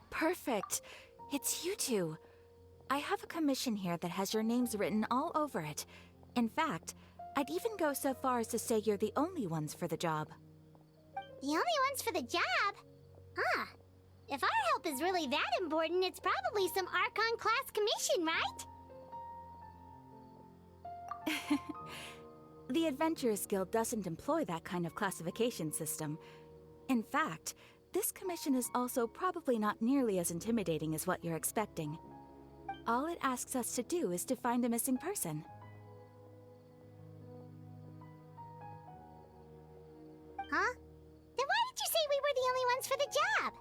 Perfect. It's you two. I have a commission here that has your names written all over it. In fact, I'd even go so far as to say you're the only ones for the job. The only ones for the job? Huh. If our help is really that important, it's probably some Archon class commission, right? The Adventurers Guild doesn't employ that kind of classification system. In fact, this commission is also probably not nearly as intimidating as what you're expecting. All it asks us to do is to find a missing person. Huh? Then why did you say we were the only ones for the job?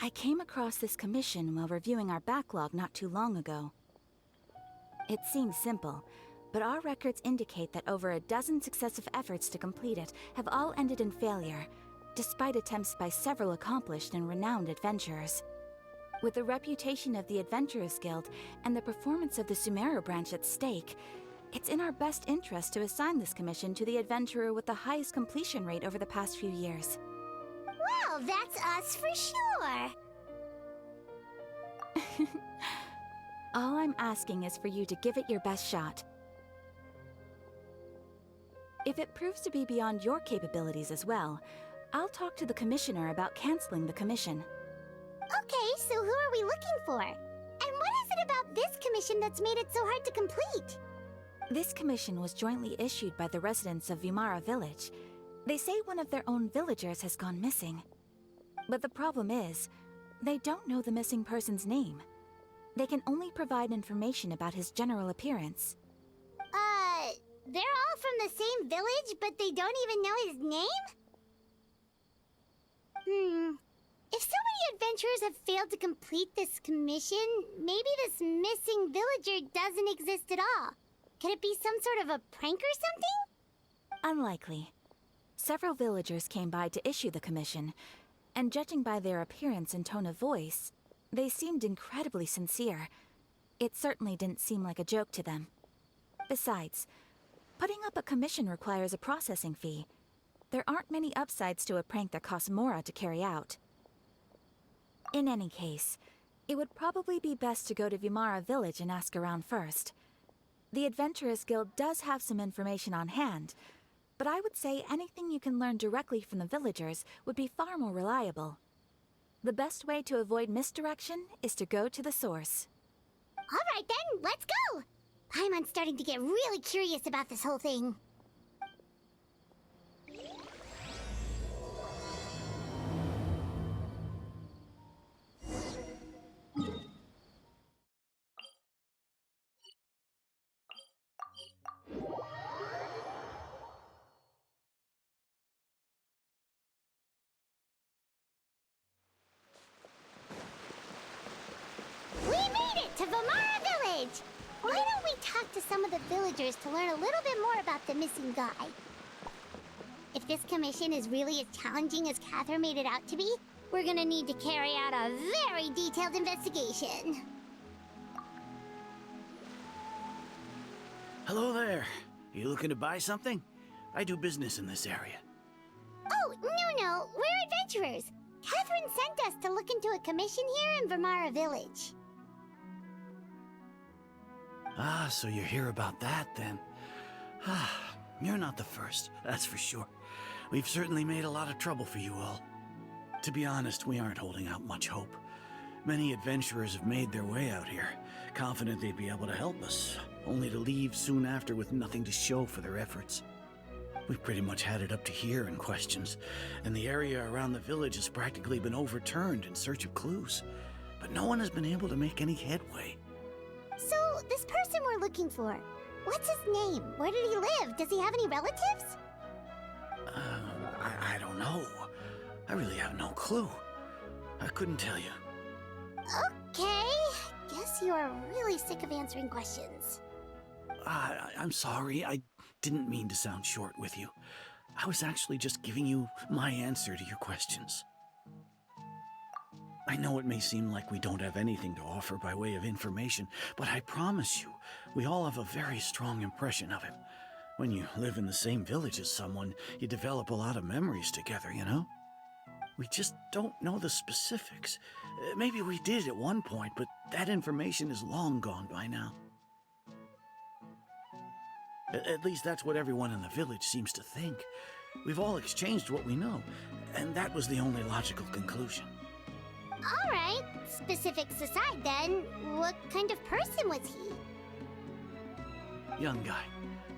I came across this commission while reviewing our backlog not too long ago. It seems simple, but our records indicate that over a dozen successive efforts to complete it have all ended in failure, despite attempts by several accomplished and renowned adventurers. With the reputation of the Adventurers Guild and the performance of the Sumeru branch at stake, it's in our best interest to assign this commission to the adventurer with the highest completion rate over the past few years. Well, that's us for sure. All I'm asking is for you to give it your best shot. If it proves to be beyond your capabilities as well, I'll talk to the commissioner about canceling the commission. Okay, so who are we looking for? And what is it about this commission that's made it so hard to complete? This commission was jointly issued by the residents of Vimara Village. They say one of their own villagers has gone missing. But the problem is, they don't know the missing person's name. They can only provide information about his general appearance. They're all from the same village, but they don't even know his name? If so many adventurers have failed to complete this commission, maybe this missing villager doesn't exist at all. Could it be some sort of a prank or something? Unlikely. Several villagers came by to issue the commission, and judging by their appearance and tone of voice, they seemed incredibly sincere. It certainly didn't seem like a joke to them. Besides, putting up a commission requires a processing fee. There aren't many upsides to a prank that costs Mora to carry out. In any case, it would probably be best to go to Vimara Village and ask around first. The Adventurers Guild does have some information on hand, but I would say anything you can learn directly from the villagers would be far more reliable. The best way to avoid misdirection is to go to the source. All right then, let's go! I'm starting to get really curious about this whole thing. We made it to Vimara Village! Why don't we talk to some of the villagers to learn a little bit more about the missing guy? If this commission is really as challenging as Catherine made it out to be, we're gonna need to carry out a very detailed investigation. Hello there. You looking to buy something? I do business in this area. Oh, no, we're adventurers. Catherine sent us to look into a commission here in Vimara Village. Ah, so you're here about that, then. Ah, you're not the first, that's for sure. We've certainly made a lot of trouble for you all. To be honest, we aren't holding out much hope. Many adventurers have made their way out here, confident they'd be able to help us, only to leave soon after with nothing to show for their efforts. We've pretty much had it up to here in questions, and the area around the village has practically been overturned in search of clues. But no one has been able to make any headway. So, this person we're looking for, what's his name? Where did he live? Does he have any relatives? I don't know. I really have no clue. I couldn't tell you. Okay, guess guess you are really sick of answering questions. I'm sorry. I didn't mean to sound short with you. I was actually just giving you my answer to your questions. I know it may seem like we don't have anything to offer by way of information, but I promise you, we all have a very strong impression of him. When you live in the same village as someone, you develop a lot of memories together, you know? We just don't know the specifics. Maybe we did at one point, but that information is long gone by now. At least that's what everyone in the village seems to think. We've all exchanged what we know, and that was the only logical conclusion. Alright, specifics aside then, what kind of person was he? Young guy,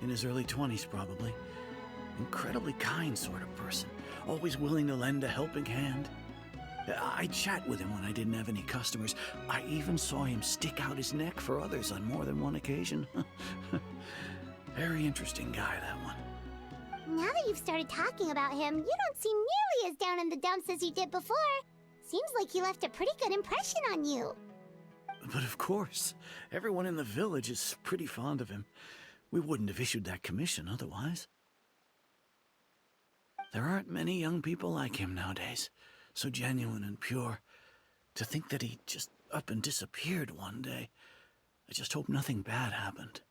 in his early 20s probably. Incredibly kind sort of person, always willing to lend a helping hand. I'd chat with him when I didn't have any customers. I even saw him stick out his neck for others on more than one occasion. Very interesting guy, that one. Now that you've started talking about him, you don't seem nearly as down in the dumps as you did before. Seems like he left a pretty good impression on you. But of course, everyone in the village is pretty fond of him. We wouldn't have issued that commission otherwise. There aren't many young people like him nowadays, so genuine and pure. To think that he just up and disappeared one day. I just hope nothing bad happened.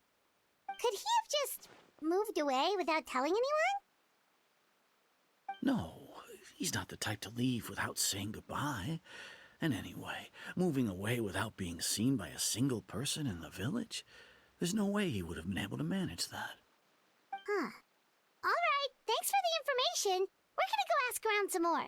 Could he have just moved away without telling anyone? No, he's not the type to leave without saying goodbye. And anyway, moving away without being seen by a single person in the village? There's no way he would have been able to manage that. Huh. Alright, thanks for the information. We're gonna go ask around some more.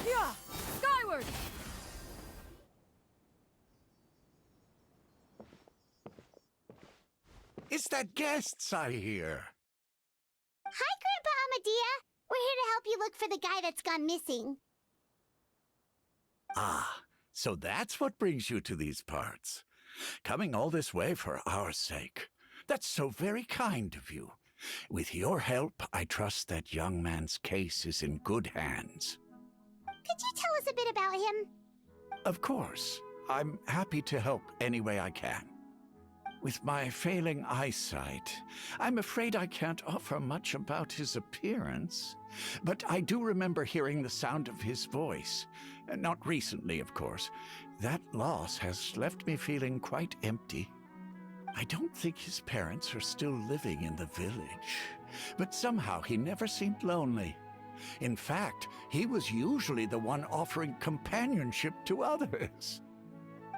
Yeah! Skyward! It's the guests I hear. Hi, Grandpa Amadea. We're here to help you look for the guy that's gone missing. Ah, so that's what brings you to these parts. Coming all this way for our sake. That's so very kind of you. With your help, I trust that young man's case is in good hands. Could you tell us a bit about him? Of course. I'm happy to help any way I can. With my failing eyesight, I'm afraid I can't offer much about his appearance. But I do remember hearing the sound of his voice. Not recently, of course. That loss has left me feeling quite empty. I don't think his parents are still living in the village. But somehow he never seemed lonely. In fact, he was usually the one offering companionship to others.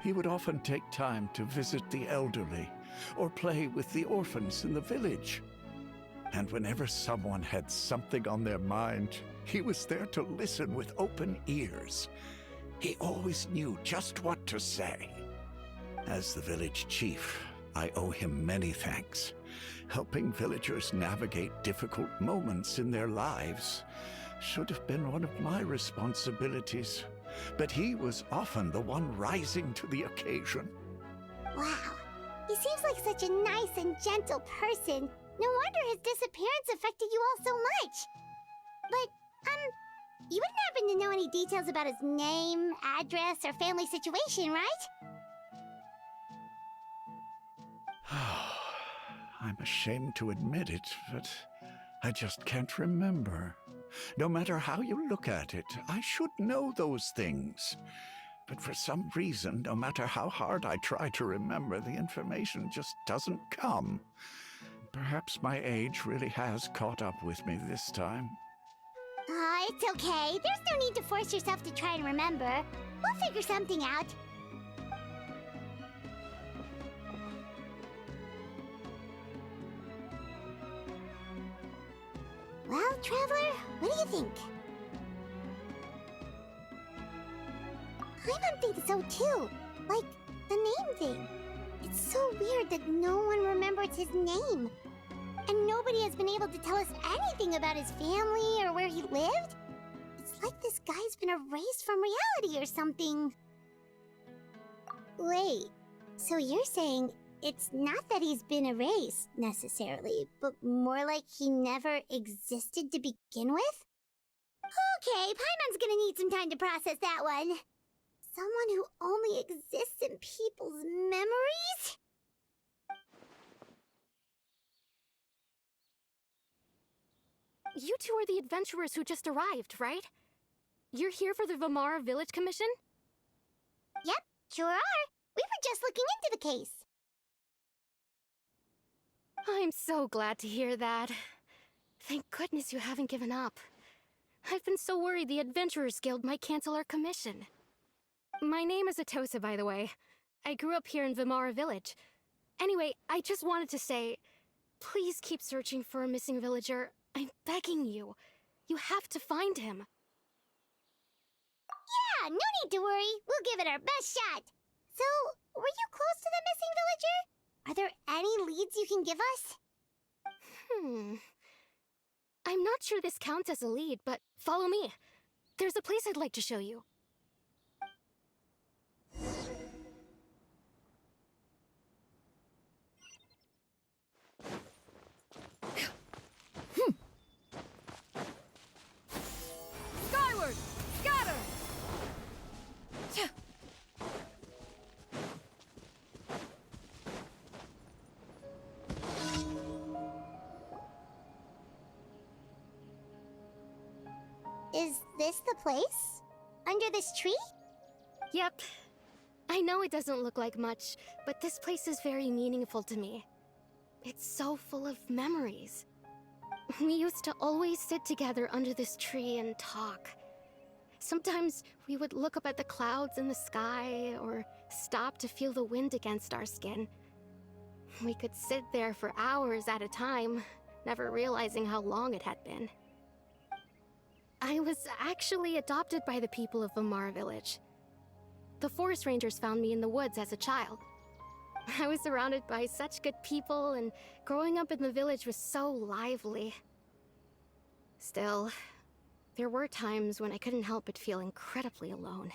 He would often take time to visit the elderly or play with the orphans in the village. And whenever someone had something on their mind, he was there to listen with open ears. He always knew just what to say. As the village chief, I owe him many thanks. Helping villagers navigate difficult moments in their lives should have been one of my responsibilities. But he was often the one rising to the occasion. Wow. He seems like such a nice and gentle person. No wonder his disappearance affected you all so much. But, you wouldn't happen to know any details about his name, address, or family situation, right? I'm ashamed to admit it, but I just can't remember. No matter how you look at it, I should know those things. But for some reason, no matter how hard I try to remember, the information just doesn't come. Perhaps my age really has caught up with me this time. It's okay. There's no need to force yourself to try and remember. We'll figure something out. Well, Traveler, what do you think? I'm thinking so too. Like, the name thing. It's so weird that no one remembers his name. And nobody has been able to tell us anything about his family or where he lived. It's like this guy's been erased from reality or something. Wait, so you're saying It's not that he's been erased, necessarily, but more like he never existed to begin with? Okay, Paimon's gonna need some time to process that one. Someone who only exists in people's memories? You two are the adventurers who just arrived, right? You're here for the Vamara Village Commission? Yep, sure are. We were just looking into the case. I'm so glad to hear that. Thank goodness you haven't given up. I've been so worried the Adventurers Guild might cancel our commission. My name is Atosa, by the way. I grew up here in Vamara Village. Anyway, I just wanted to say, please keep searching for a missing villager. I'm begging you. You have to find him. Yeah, no need to worry. We'll give it our best shot. So, were you close to the missing villager? Are there any leads you can give us? I'm not sure this counts as a lead, but follow me. There's a place I'd like to show you. Skyward! Scatter! Is this the place? Under this tree? Yep. I know it doesn't look like much, but this place is very meaningful to me. It's so full of memories. We used to always sit together under this tree and talk. Sometimes we would look up at the clouds in the sky, or stop to feel the wind against our skin. We could sit there for hours at a time, never realizing how long it had been. I was actually adopted by the people of Vamara Village. The forest rangers found me in the woods as a child. I was surrounded by such good people, and growing up in the village was so lively. Still, there were times when I couldn't help but feel incredibly alone.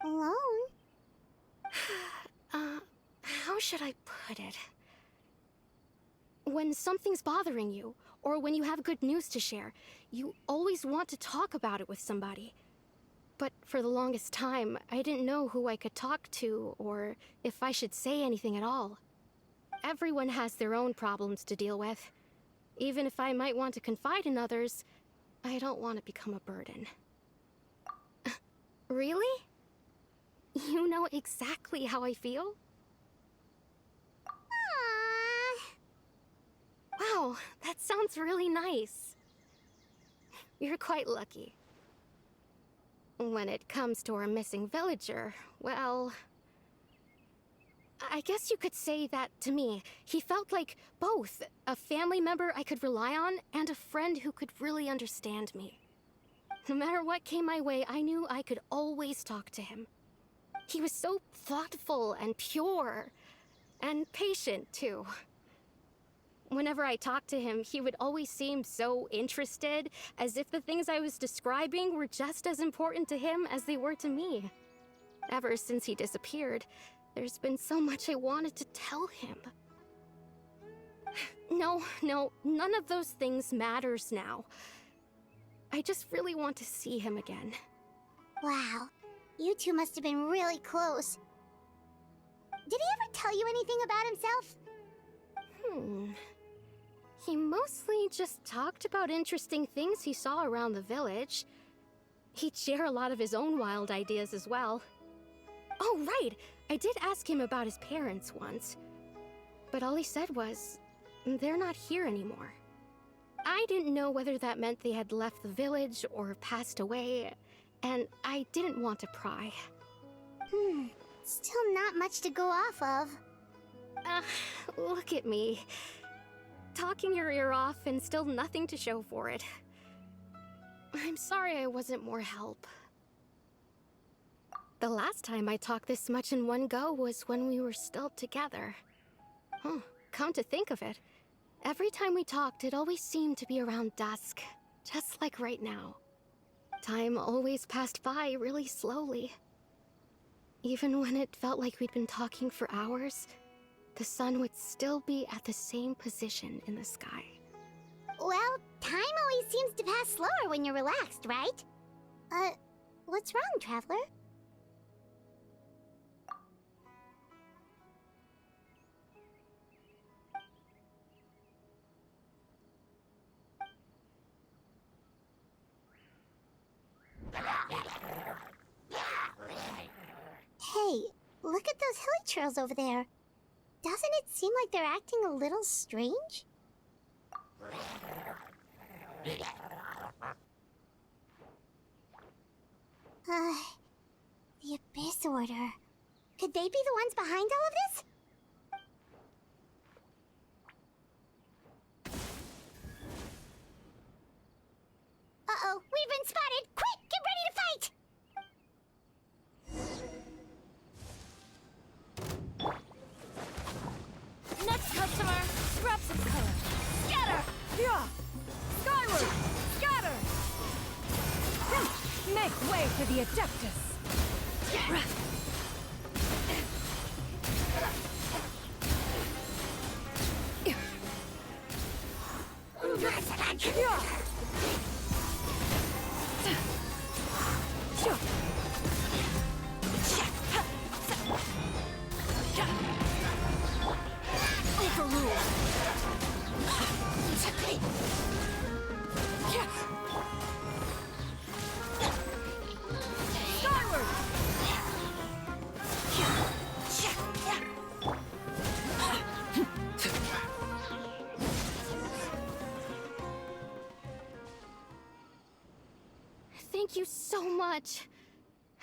Alone? How should I put it? When something's bothering you, or when you have good news to share, you always want to talk about it with somebody. But for the longest time, I didn't know who I could talk to, or if I should say anything at all. Everyone has their own problems to deal with. Even if I might want to confide in others, I don't want to become a burden. Really? You know exactly how I feel? Wow, that sounds really nice. You're quite lucky. When it comes to our missing villager, well, I guess you could say that to me. He felt like both a family member I could rely on and a friend who could really understand me. No matter what came my way, I knew I could always talk to him. He was so thoughtful and pure, and patient too. Whenever I talked to him, he would always seem so interested, as if the things I was describing were just as important to him as they were to me. Ever since he disappeared, there's been so much I wanted to tell him. No, none of those things matters now. I just really want to see him again. Wow, you two must have been really close. Did he ever tell you anything about himself? He mostly just talked about interesting things he saw around the village. He'd share a lot of his own wild ideas as well. Oh, right! I did ask him about his parents once. But all he said was, they're not here anymore. I didn't know whether that meant they had left the village or passed away, and I didn't want to pry. Still not much to go off of. Look at me. Talking your ear off and still nothing to show for it. I'm sorry I wasn't more help. The last time I talked this much in one go was when we were still together. Come to think of it, every time we talked, it always seemed to be around dusk, just like right now. Time always passed by really slowly. Even when it felt like we'd been talking for hours, the sun would still be at the same position in the sky. Well, time always seems to pass slower when you're relaxed, right? What's wrong, Traveler? Hey, look at those hilly trails over there. Doesn't it seem like they're acting a little strange? The Abyss Order. Could they be the ones behind all of this? Uh-oh, we've been spotted! Quick, get ready to fight! Next customer, grab some color. Scatter! Yeah! Skyward! Scatter! Make way for the Adeptus! Thank you so much.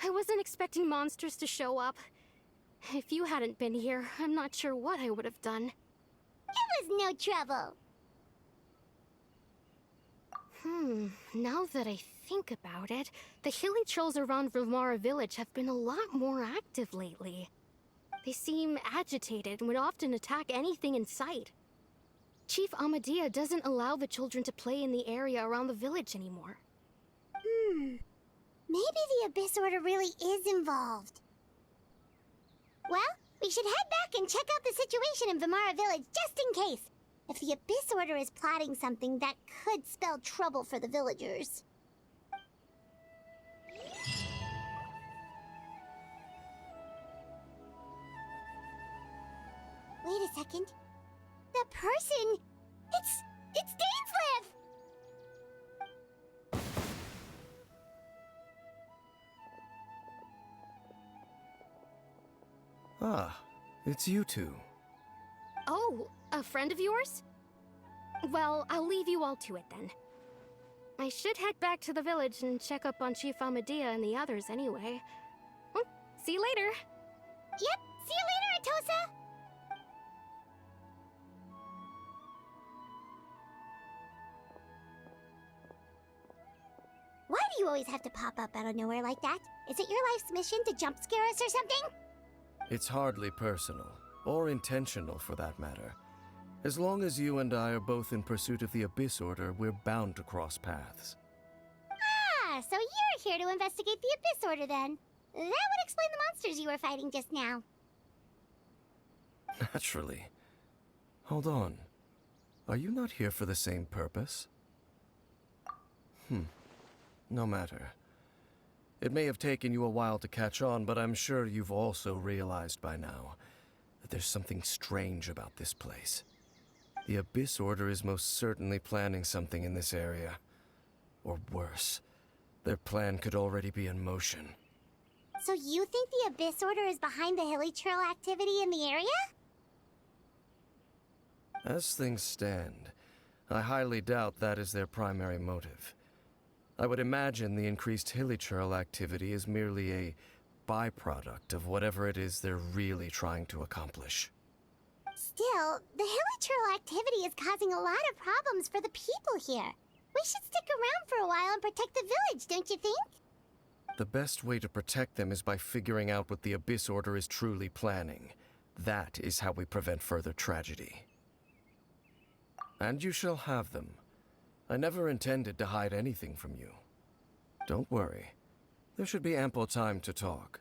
I wasn't expecting monsters to show up. If you hadn't been here, I'm not sure what I would have done. It was no trouble. Now that I think about it, the hilly trolls around Vilmara village have been a lot more active lately. They seem agitated and would often attack anything in sight. Chief Amadea doesn't allow the children to play in the area around the village anymore. Maybe the Abyss Order really is involved. Well, we should head back and check out the situation in Vilmara village just in case. If the Abyss Order is plotting something that could spell trouble for the villagers. Wait a second. The person... It's Dainslev! Ah, it's you two. Oh, a friend of yours? Well, I'll leave you all to it then. I should head back to the village and check up on Chief Amadea and the others anyway. Well, see you later. Yep, see you later, Atosa! Why do you always have to pop up out of nowhere like that? Is it your life's mission to jump scare us or something? It's hardly personal, or intentional for that matter. As long as you and I are both in pursuit of the Abyss Order, we're bound to cross paths. Ah, so you're here to investigate the Abyss Order then. That would explain the monsters you were fighting just now. Naturally. Hold on. Are you not here for the same purpose? No matter. It may have taken you a while to catch on, but I'm sure you've also realized by now that there's something strange about this place. The Abyss Order is most certainly planning something in this area. Or worse, their plan could already be in motion. So you think the Abyss Order is behind the hilly trail activity in the area? As things stand, I highly doubt that is their primary motive. I would imagine the increased hilly trail activity is merely a byproduct of whatever it is they're really trying to accomplish. Still, the hilly trail activity is causing a lot of problems for the people here. We should stick around for a while and protect the village, don't you think? The best way to protect them is by figuring out what the Abyss Order is truly planning. That is how we prevent further tragedy. And you shall have them. I never intended to hide anything from you. Don't worry. There should be ample time to talk.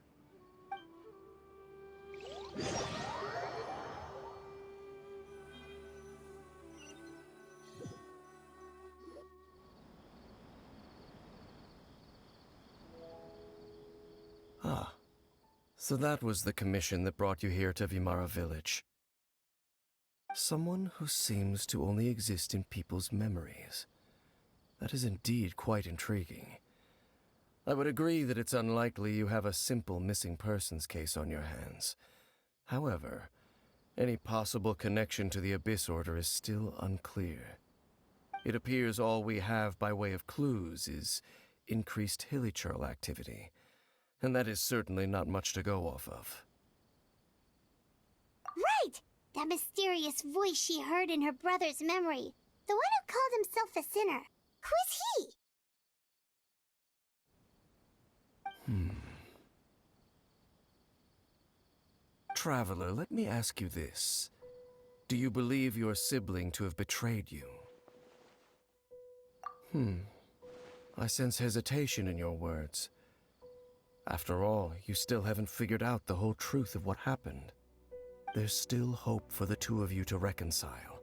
So that was the commission that brought you here to Vimara Village. Someone who seems to only exist in people's memories. That is indeed quite intriguing. I would agree that it's unlikely you have a simple missing persons case on your hands. However, any possible connection to the Abyss Order is still unclear. It appears all we have by way of clues is increased hilichurl activity, and that is certainly not much to go off of. Right! That mysterious voice she heard in her brother's memory. The one who called himself a sinner. Who is he? Traveler, let me ask you this. Do you believe your sibling to have betrayed you? I sense hesitation in your words. After all, you still haven't figured out the whole truth of what happened. There's still hope for the two of you to reconcile.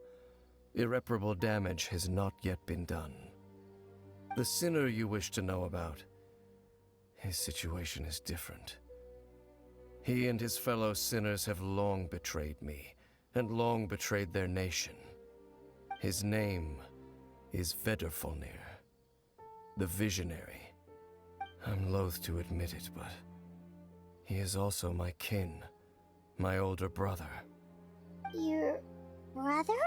Irreparable damage has not yet been done. The sinner you wish to know about, his situation is different. He and his fellow sinners have long betrayed me, and long betrayed their nation. His name is Vedrfolnir, the Visionary. I'm loath to admit it, but he is also my kin, my older brother. Your brother?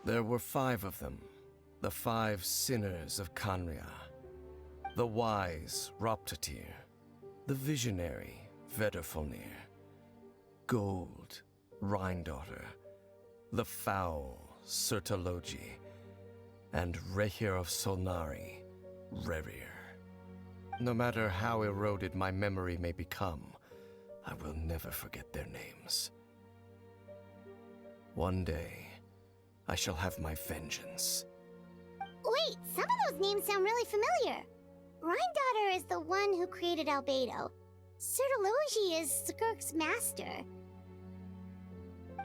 There were 5 of them, the 5 sinners of Khaenri'ah. The wise Roptatyr, the visionary Vedrfolnir, Gold Rhindaughter, the foul Sertologi, and Rehir of Solnari, Rerir. No matter how eroded my memory may become, I will never forget their names. One day, I shall have my vengeance. Wait, some of those names sound really familiar. Rhindaughter is the one who created Albedo. Sertologi is Skirk's master.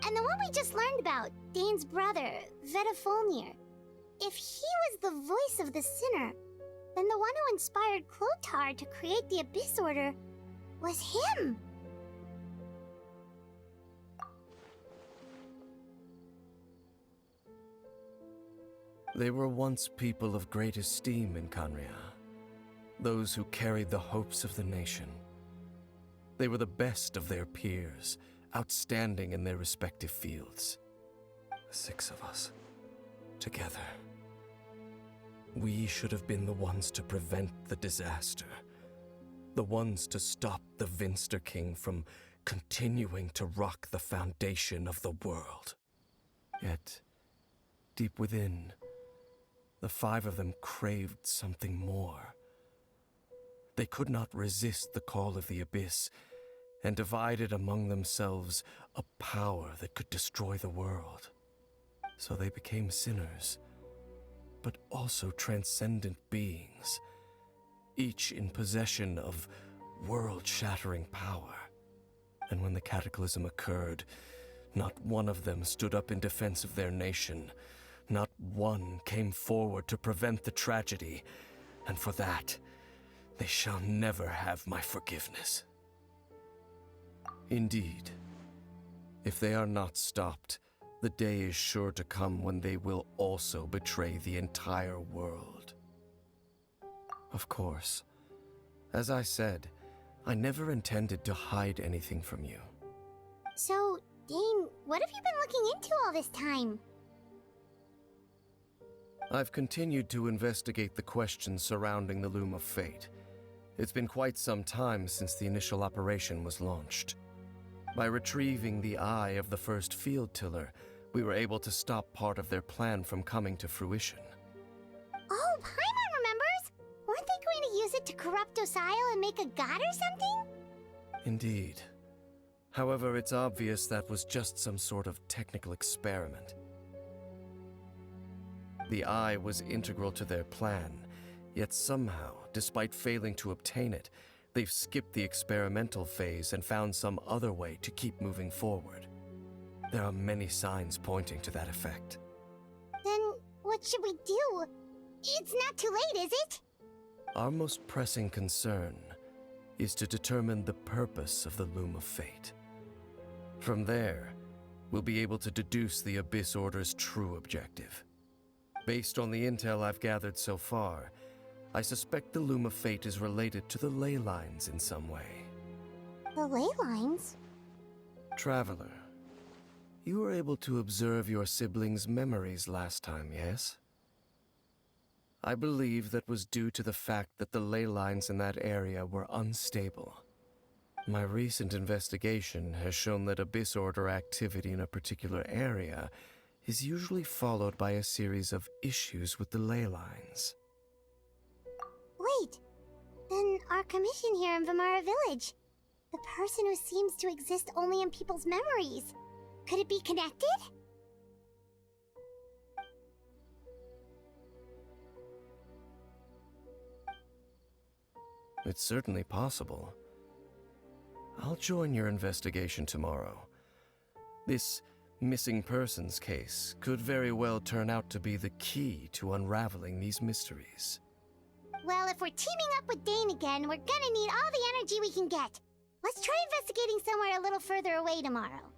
And the one we just learned about, Dane's brother, Vedrfolnir. If he was the voice of the sinner, then the one who inspired Clothar to create the Abyss Order was him. They were once people of great esteem in Khaenri'ah, those who carried the hopes of the nation. They were the best of their peers, outstanding in their respective fields. The 6 of us, together. We should have been the ones to prevent the disaster, the ones to stop the Vinster King from continuing to rock the foundation of the world. Yet, deep within, the 5 of them craved something more. They could not resist the call of the Abyss, and divided among themselves a power that could destroy the world. So they became sinners, but also transcendent beings, each in possession of world-shattering power. And when the cataclysm occurred, not one of them stood up in defense of their nation. Not one came forward to prevent the tragedy, and for that, they shall never have my forgiveness. Indeed, if they are not stopped, the day is sure to come when they will also betray the entire world. Of course, as I said, I never intended to hide anything from you. So, Dane, what have you been looking into all this time? I've continued to investigate the questions surrounding the Loom of Fate. It's been quite some time since the initial operation was launched. By retrieving the eye of the first field tiller, we were able to stop part of their plan from coming to fruition. Oh, Paimon remembers! Weren't they going to use it to corrupt Docile and make a god or something? Indeed. However, it's obvious that was just some sort of technical experiment. The eye was integral to their plan, yet somehow, despite failing to obtain it, they've skipped the experimental phase and found some other way to keep moving forward. There are many signs pointing to that effect. Then, what should we do? It's not too late, is it? Our most pressing concern is to determine the purpose of the Loom of Fate. From there, we'll be able to deduce the Abyss Order's true objective. Based on the intel I've gathered so far, I suspect the Loom of Fate is related to the ley lines in some way. The ley lines? Traveler, you were able to observe your siblings' memories last time, yes? I believe that was due to the fact that the ley lines in that area were unstable. My recent investigation has shown that Abyss Order activity in a particular area is usually followed by a series of issues with the ley lines. Wait, then our commission here in Vimara Village, the person who seems to exist only in people's memories, could it be connected? It's certainly possible. I'll join your investigation tomorrow. This missing persons case could very well turn out to be the key to unraveling these mysteries. Well, if we're teaming up with Dane again, we're gonna need all the energy we can get. Let's try investigating somewhere a little further away tomorrow.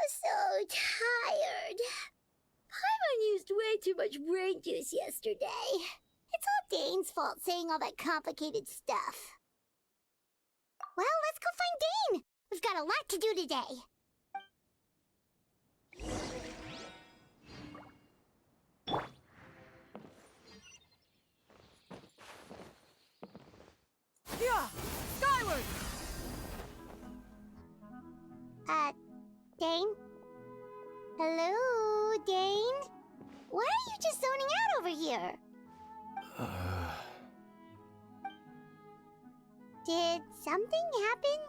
So tired. Paimon used way too much brain juice yesterday. It's all Dane's fault saying all that complicated stuff. Well, let's go find Dane. We've got a lot to do today. Yeah! Skyward! Dane? Hello, Dane? Why are you just zoning out over here? Did something happen?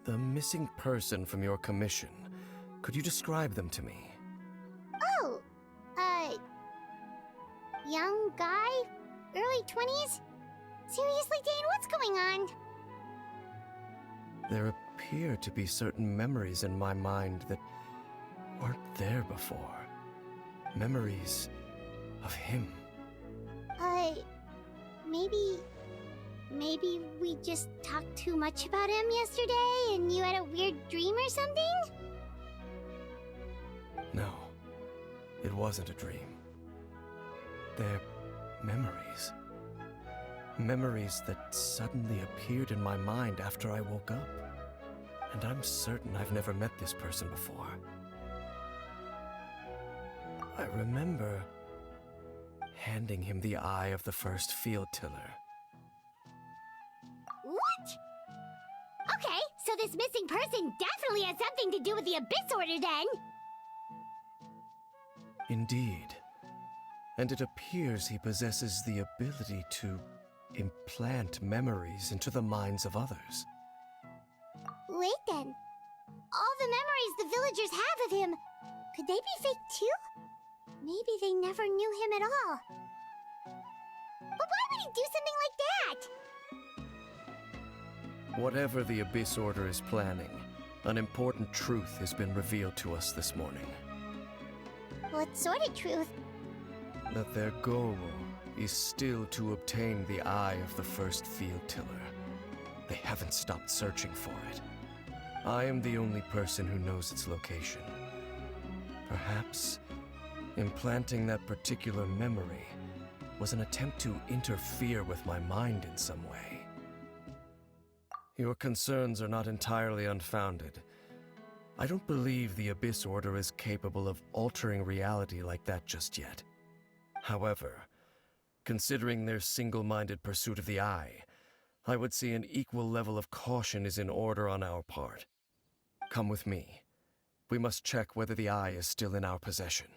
The missing person from your commission. Could you describe them to me? Oh, young guy? Early 20s? Seriously, Dane, what's going on? There appear to be certain memories in my mind that weren't there before. Memories of him. Maybe we just talked too much about him yesterday and you had a weird dream or something? No, it wasn't a dream. They're memories. Memories that suddenly appeared in my mind after I woke up. And I'm certain I've never met this person before. I remember handing him the eye of the first field tiller. What? Okay, so this missing person definitely has something to do with the Abyss Order then! Indeed. And it appears he possesses the ability to implant memories into the minds of others. Wait then. All the memories the villagers have of him, could they be fake too? Maybe they never knew him at all. But why would he do something like that? Whatever the Abyss Order is planning, an important truth has been revealed to us this morning. What sort of truth? That their goal is still to obtain the eye of the first field tiller. They haven't stopped searching for it. I am the only person who knows its location. Perhaps implanting that particular memory was an attempt to interfere with my mind in some way. Your concerns are not entirely unfounded. I don't believe the Abyss Order is capable of altering reality like that just yet. However, considering their single-minded pursuit of the eye, I would say an equal level of caution is in order on our part. Come with me. We must check whether the eye is still in our possession.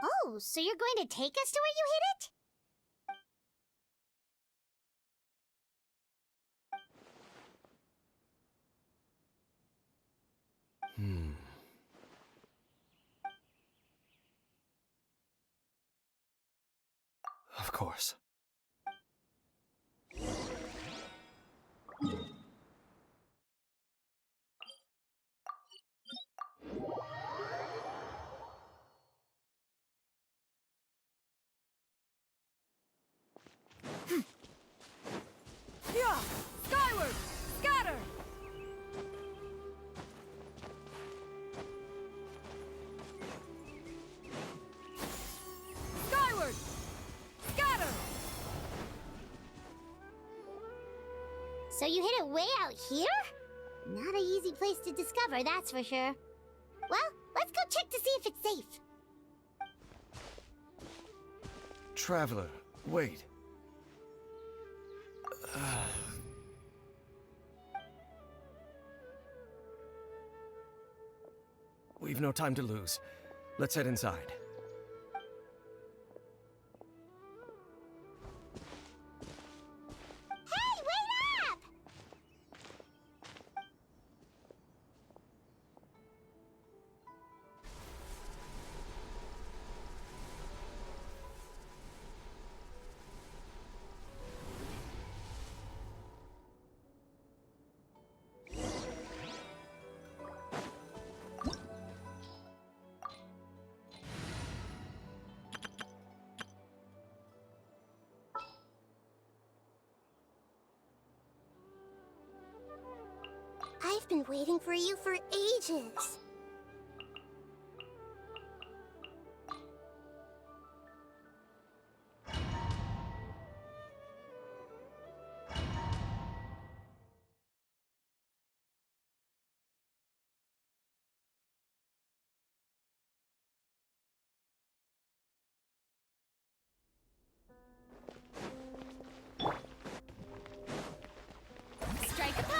Oh, so you're going to take us to where you hid it? course. Yeah! Skyward! Scatter! Skyward! Scatter! So you hid it way out here? Not an easy place to discover, that's for sure. Well, let's go check to see if it's safe. Traveler, wait. We've no time to lose. Let's head inside. Hey, wait up! I've been waiting for you for ages. Strike a pose!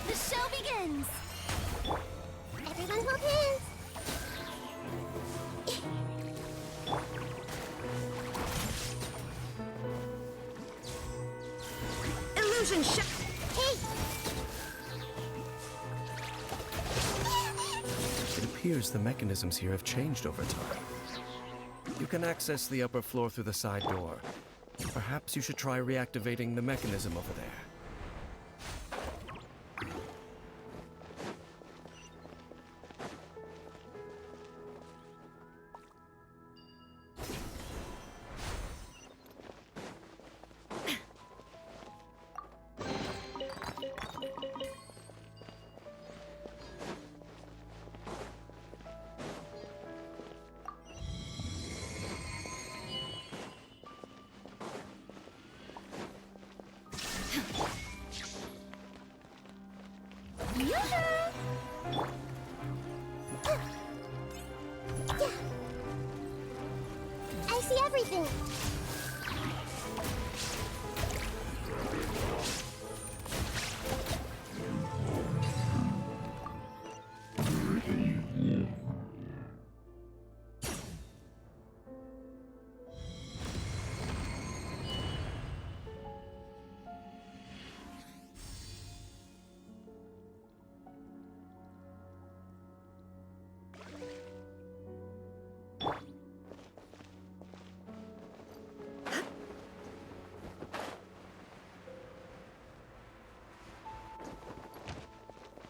The show begins! Everyone hold hands. Illusion shot! Hey! It appears the mechanisms here have changed over time. You can access the upper floor through the side door. Perhaps you should try reactivating the mechanism over there. I see everything.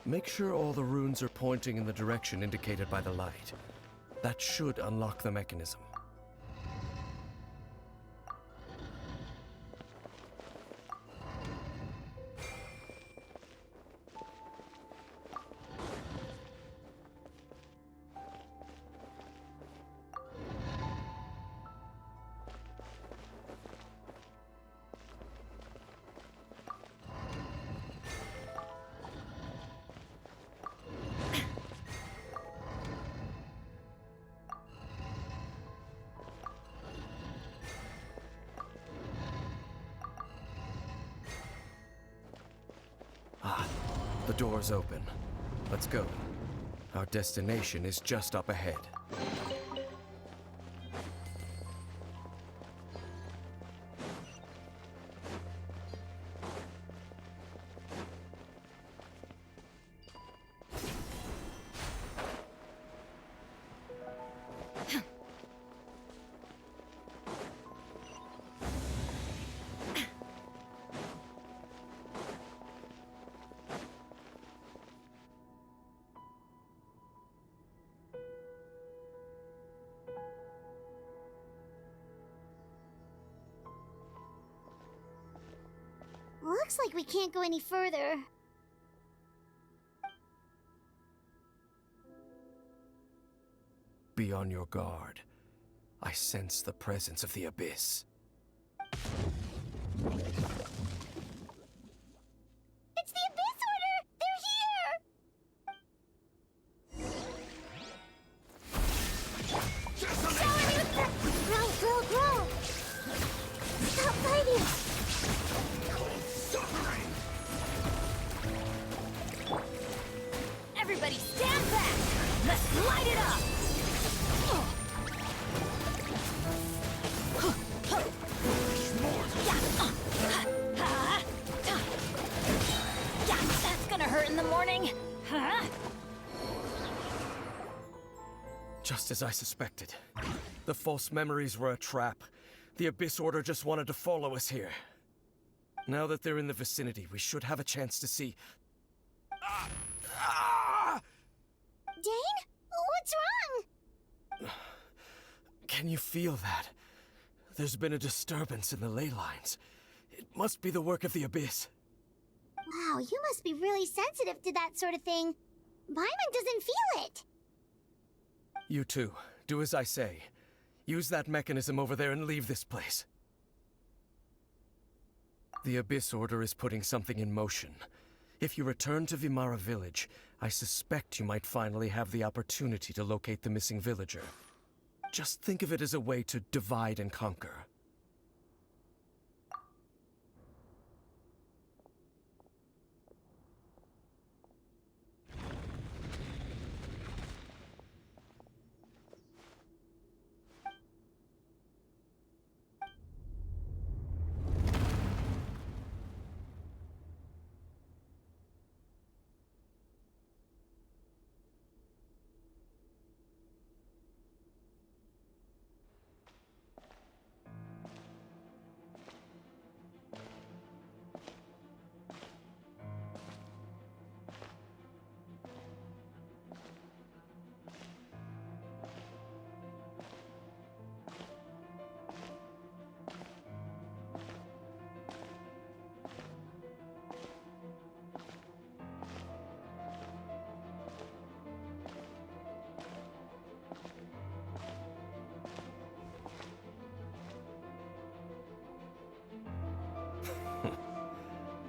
Make sure all the runes are pointing in the direction indicated by the light. That should unlock the mechanism. The door's open. Let's go. Our destination is just up ahead. Looks like we can't go any further. Be on your guard. I sense the presence of the Abyss. It's the Abyss Order! They're here! Shower me with grow! Stop fighting! Everybody stand back! Let's light it up! That's gonna hurt in the morning, huh? Just as I suspected. The false memories were a trap. The Abyss Order just wanted to follow us here. Now that they're in the vicinity, we should have a chance to see... Dane? What's wrong? Can you feel that? There's been a disturbance in the ley lines. It must be the work of the Abyss. Wow, you must be really sensitive to that sort of thing. Paimon doesn't feel it. You too. Do as I say. Use that mechanism over there and leave this place. The Abyss Order is putting something in motion. If you return to Vimara Village, I suspect you might finally have the opportunity to locate the missing villager. Just think of it as a way to divide and conquer.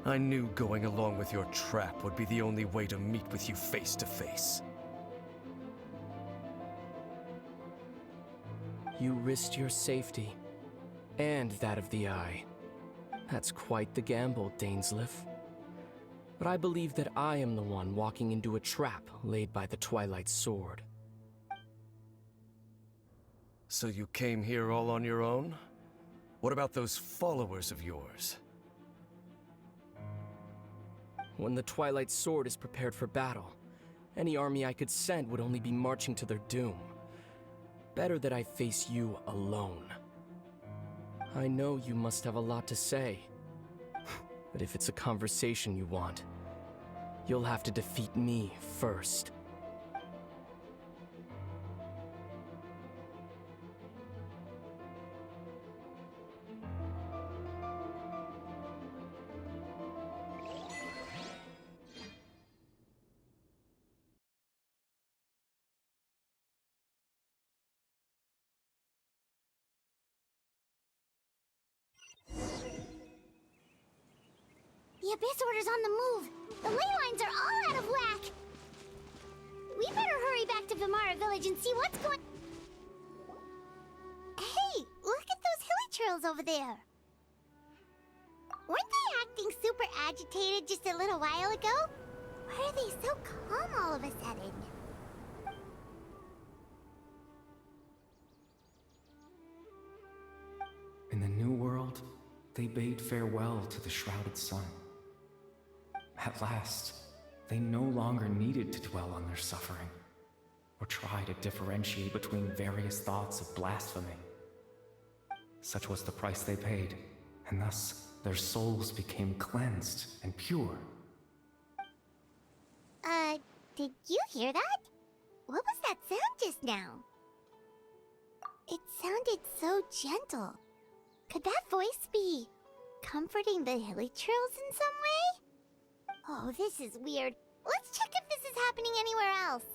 I knew going along with your trap would be the only way to meet with you face to face. You risked your safety, and that of the Eye. That's quite the gamble, Dainsleif. But I believe that I am the one walking into a trap laid by the Twilight Sword. So you came here all on your own? What about those followers of yours? When the Twilight Sword is prepared for battle, any army I could send would only be marching to their doom. Better that I face you alone. I know you must have a lot to say, but if it's a conversation you want, you'll have to defeat me first. The Abyss Order's on the move. The ley lines are all out of whack. We better hurry back to Vimara Village and see what's going... Hey, look at those hilly trails over there. Weren't they acting super agitated just a little while ago? Why are they so calm all of a sudden? In the New World, they bade farewell to the shrouded sun. At last, they no longer needed to dwell on their suffering, or try to differentiate between various thoughts of blasphemy. Such was the price they paid, and thus their souls became cleansed and pure. Did you hear that? What was that sound just now? It sounded so gentle. Could that voice be comforting the Hilichurls in some way? Oh, this is weird. Let's check if this is happening anywhere else.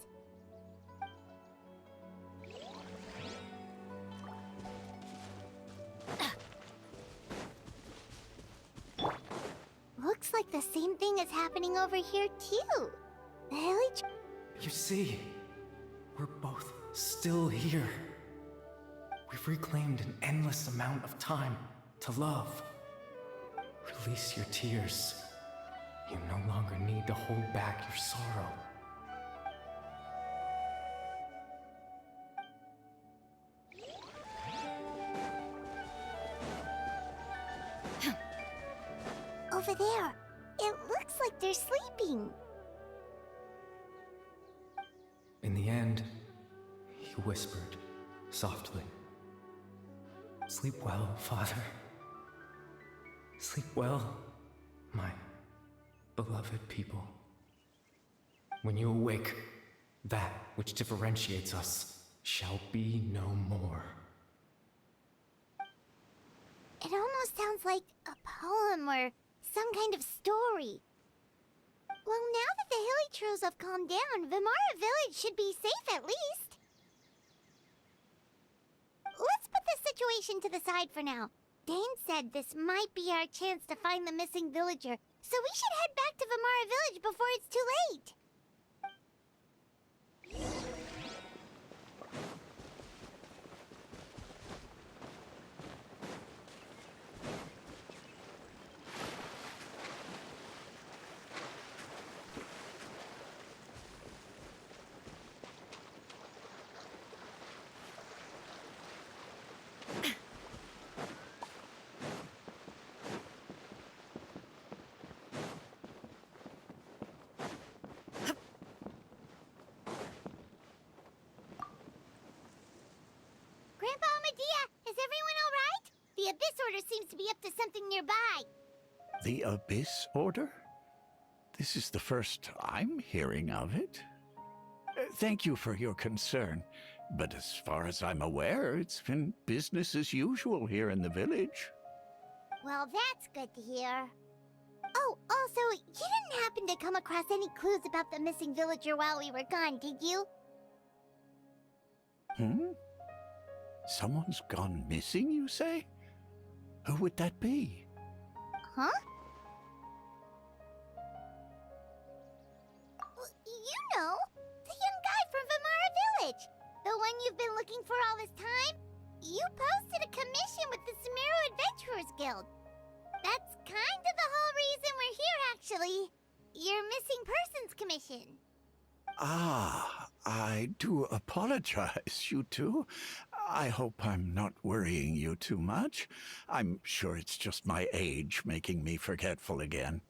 Looks like the same thing is happening over here too. The Hilichurls. You see, we're both still here. We've reclaimed an endless amount of time to love. Release your tears. You no longer need to hold back your sorrow. Over there. It looks like they're sleeping. In the end, he whispered softly, "Sleep well, Father. Sleep well, my beloved people. When you awake, that which differentiates us shall be no more." It almost sounds like a poem or some kind of story. Well, now that the Hilichurls have calmed down, Vimara Village should be safe at least. Let's put this situation to the side for now. Dane said this might be our chance to find the missing villager, so we should head back to Vimara Village before it's too late. Grandpa Medea, is everyone all right? The Abyss Order seems to be up to something nearby. The Abyss Order? This is the first I'm hearing of it. Thank you for your concern, but as far as I'm aware, it's been business as usual here in the village. Well, that's good to hear. Oh, also, you didn't happen to come across any clues about the missing villager while we were gone, did you? Someone's gone missing, you say? Who would that be? Huh? You know, the young guy from Vimara Village. The one you've been looking for all this time. You posted a commission with the Sumeru Adventurers Guild. That's kind of the whole reason we're here, actually. Your missing persons commission. Ah, I do apologize, you two. I hope I'm not worrying you too much. I'm sure it's just my age making me forgetful again.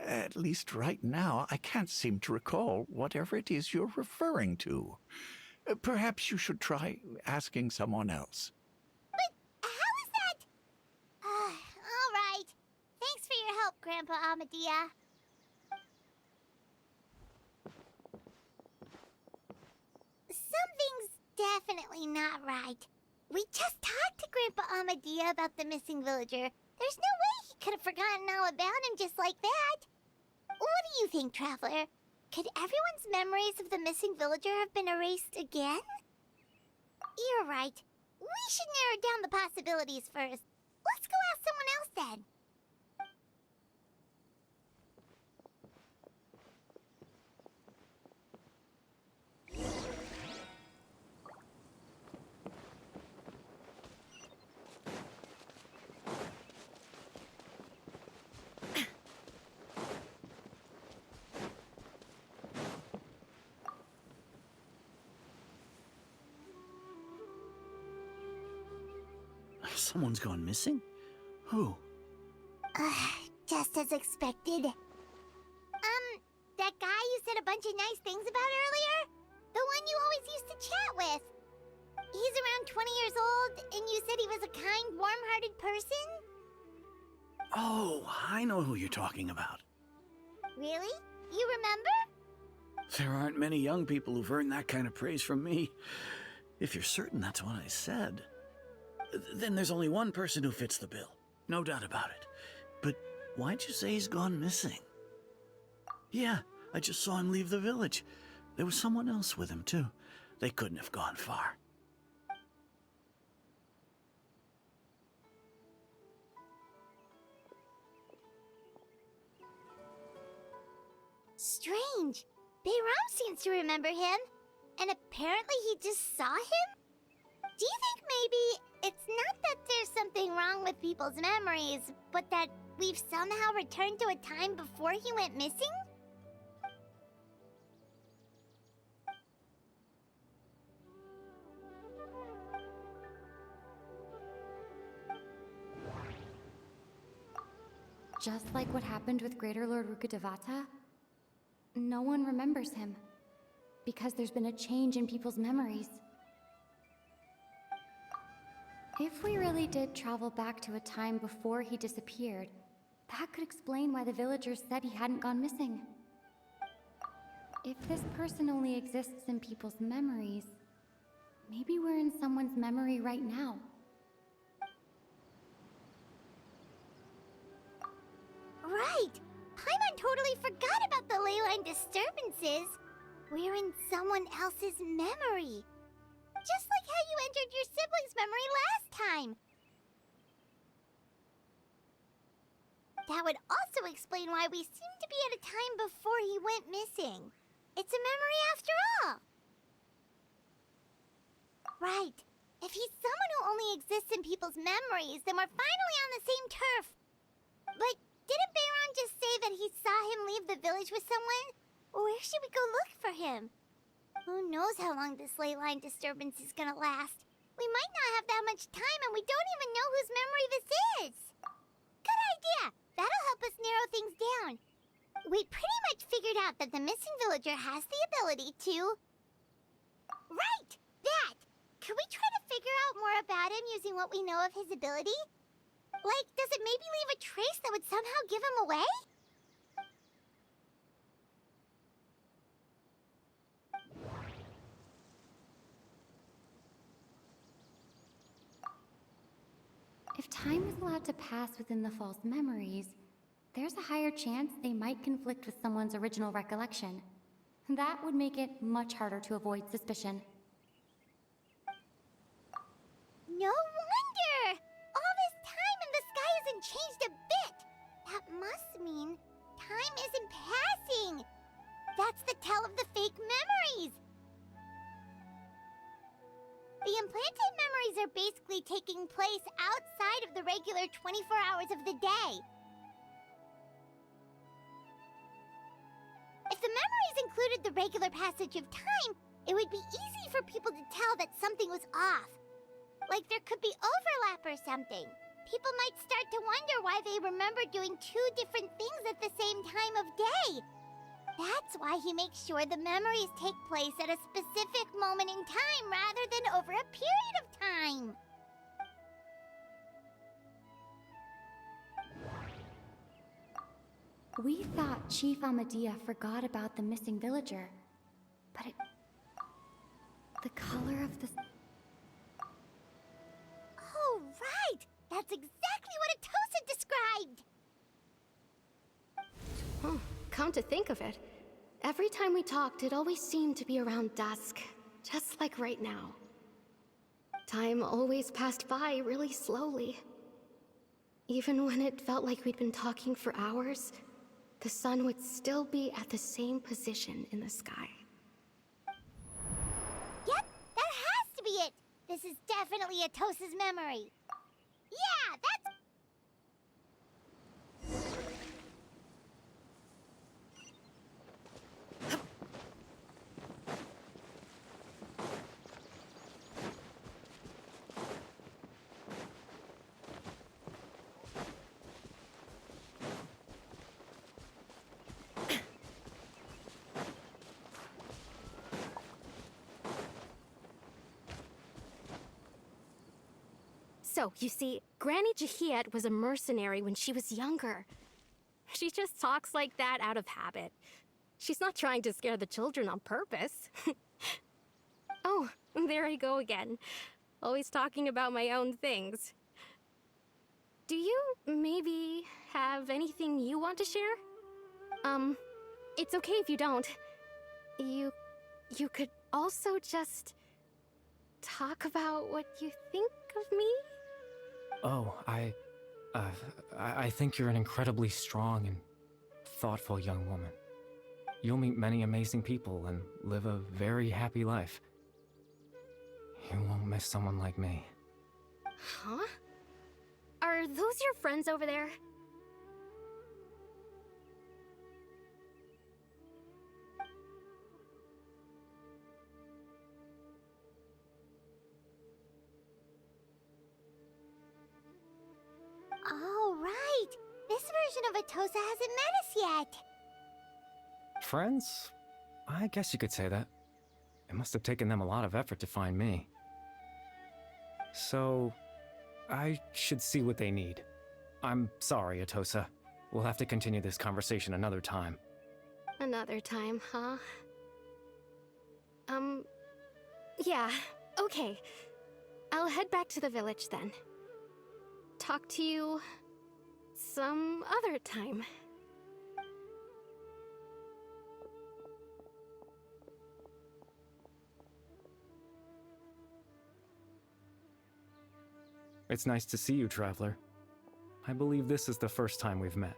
At least right now, I can't seem to recall whatever it is you're referring to. Perhaps you should try asking someone else. But how is that? All right. Thanks for your help, Grandpa Amadea. Something's definitely not right. We just talked to Grandpa Amadea about the missing villager. There's no way he could have forgotten all about him just like that. What do you think, Traveler? Could everyone's memories of the missing villager have been erased again? You're right. We should narrow down the possibilities first. Let's go ask someone else then. Someone's gone missing? Who? Just as expected. That guy you said a bunch of nice things about earlier? The one you always used to chat with. He's around 20 years old, and you said he was a kind, warm-hearted person? Oh, I know who you're talking about. Really? You remember? There aren't many young people who've earned that kind of praise from me. If you're certain that's what I said, then there's only one person who fits the bill. No doubt about it. But why'd you say he's gone missing? Yeah, I just saw him leave the village. There was someone else with him, too. They couldn't have gone far. Strange. Bayram seems to remember him. And apparently he just saw him? Do you think maybe it's not that there's something wrong with people's memories, but that we've somehow returned to a time before he went missing? Just like what happened with Greater Lord Rukkhadevata, no one remembers him, because there's been a change in people's memories. If we really did travel back to a time before he disappeared, that could explain why the villagers said he hadn't gone missing. If this person only exists in people's memories, maybe we're in someone's memory right now. Right! Paimon totally forgot about the leyline disturbances. We're in someone else's memory. Just like how you entered your sibling's memory last time. That would also explain why we seem to be at a time before he went missing. It's a memory after all. Right. If he's someone who only exists in people's memories, then we're finally on the same turf. But didn't Bayron just say that he saw him leave the village with someone? Where should we go look for him? Who knows how long this ley line disturbance is gonna last? We might not have that much time, and we don't even know whose memory this is. Good idea! That'll help us narrow things down. We pretty much figured out that the missing villager has the ability to... Right! That! Could we try to figure out more about him using what we know of his ability? Like, does it maybe leave a trace that would somehow give him away? If time is allowed to pass within the false memories, there's a higher chance they might conflict with someone's original recollection. That would make it much harder to avoid suspicion. No wonder! All this time and the sky hasn't changed a bit! That must mean time isn't passing! That's the tell of the fake memories! The implanted memories are basically taking place outside of the regular 24 hours of the day. If the memories included the regular passage of time, it would be easy for people to tell that something was off. Like there could be overlap or something. People might start to wonder why they remember doing two different things at the same time of day. That's why he makes sure the memories take place at a specific moment in time rather than over a period of time. We thought Chief Amadea forgot about the missing villager, but the color of the... Oh, right! That's exactly what Atosa described! Oh, come to think of it, every time we talked, it always seemed to be around dusk, just like right now. Time always passed by really slowly. Even when it felt like we'd been talking for hours, the sun would still be at the same position in the sky. Yep, that has to be it! This is definitely Atosa's memory. Yeah, that's... So, you see, Granny Jahiet was a mercenary when she was younger. She just talks like that out of habit. She's not trying to scare the children on purpose. Oh, there I go again. Always talking about my own things. Do you maybe have anything you want to share? It's okay if you don't. You could also just talk about what you think of me? Oh, I think you're an incredibly strong and thoughtful young woman. You'll meet many amazing people and live a very happy life. You won't miss someone like me. Huh? Are those your friends over there? Oh, right. This version of Atosa hasn't met us yet. Friends? I guess you could say that. It must have taken them a lot of effort to find me. So, I should see what they need. I'm sorry, Atosa. We'll have to continue this conversation another time. Another time, huh? Yeah, okay. I'll head back to the village then. Talk to you some other time. It's nice to see you, Traveler. I believe this is the first time we've met.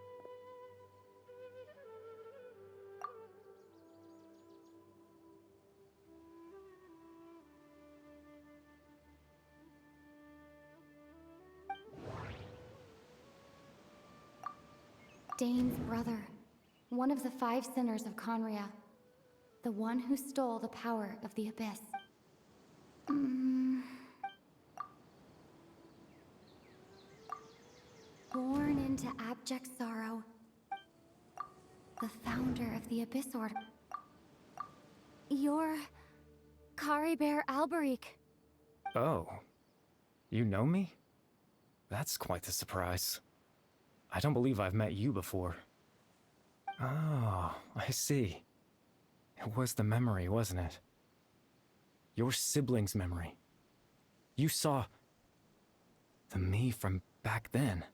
Dane's brother. One of the 5 sinners of Conria. The one who stole the power of the Abyss. Born into abject sorrow. The founder of the Abyss Order. You're... Caribert Alberic. Oh. You know me? That's quite the surprise. I don't believe I've met you before. Oh, I see. It was the memory, wasn't it? Your sibling's memory. You saw... the me from back then.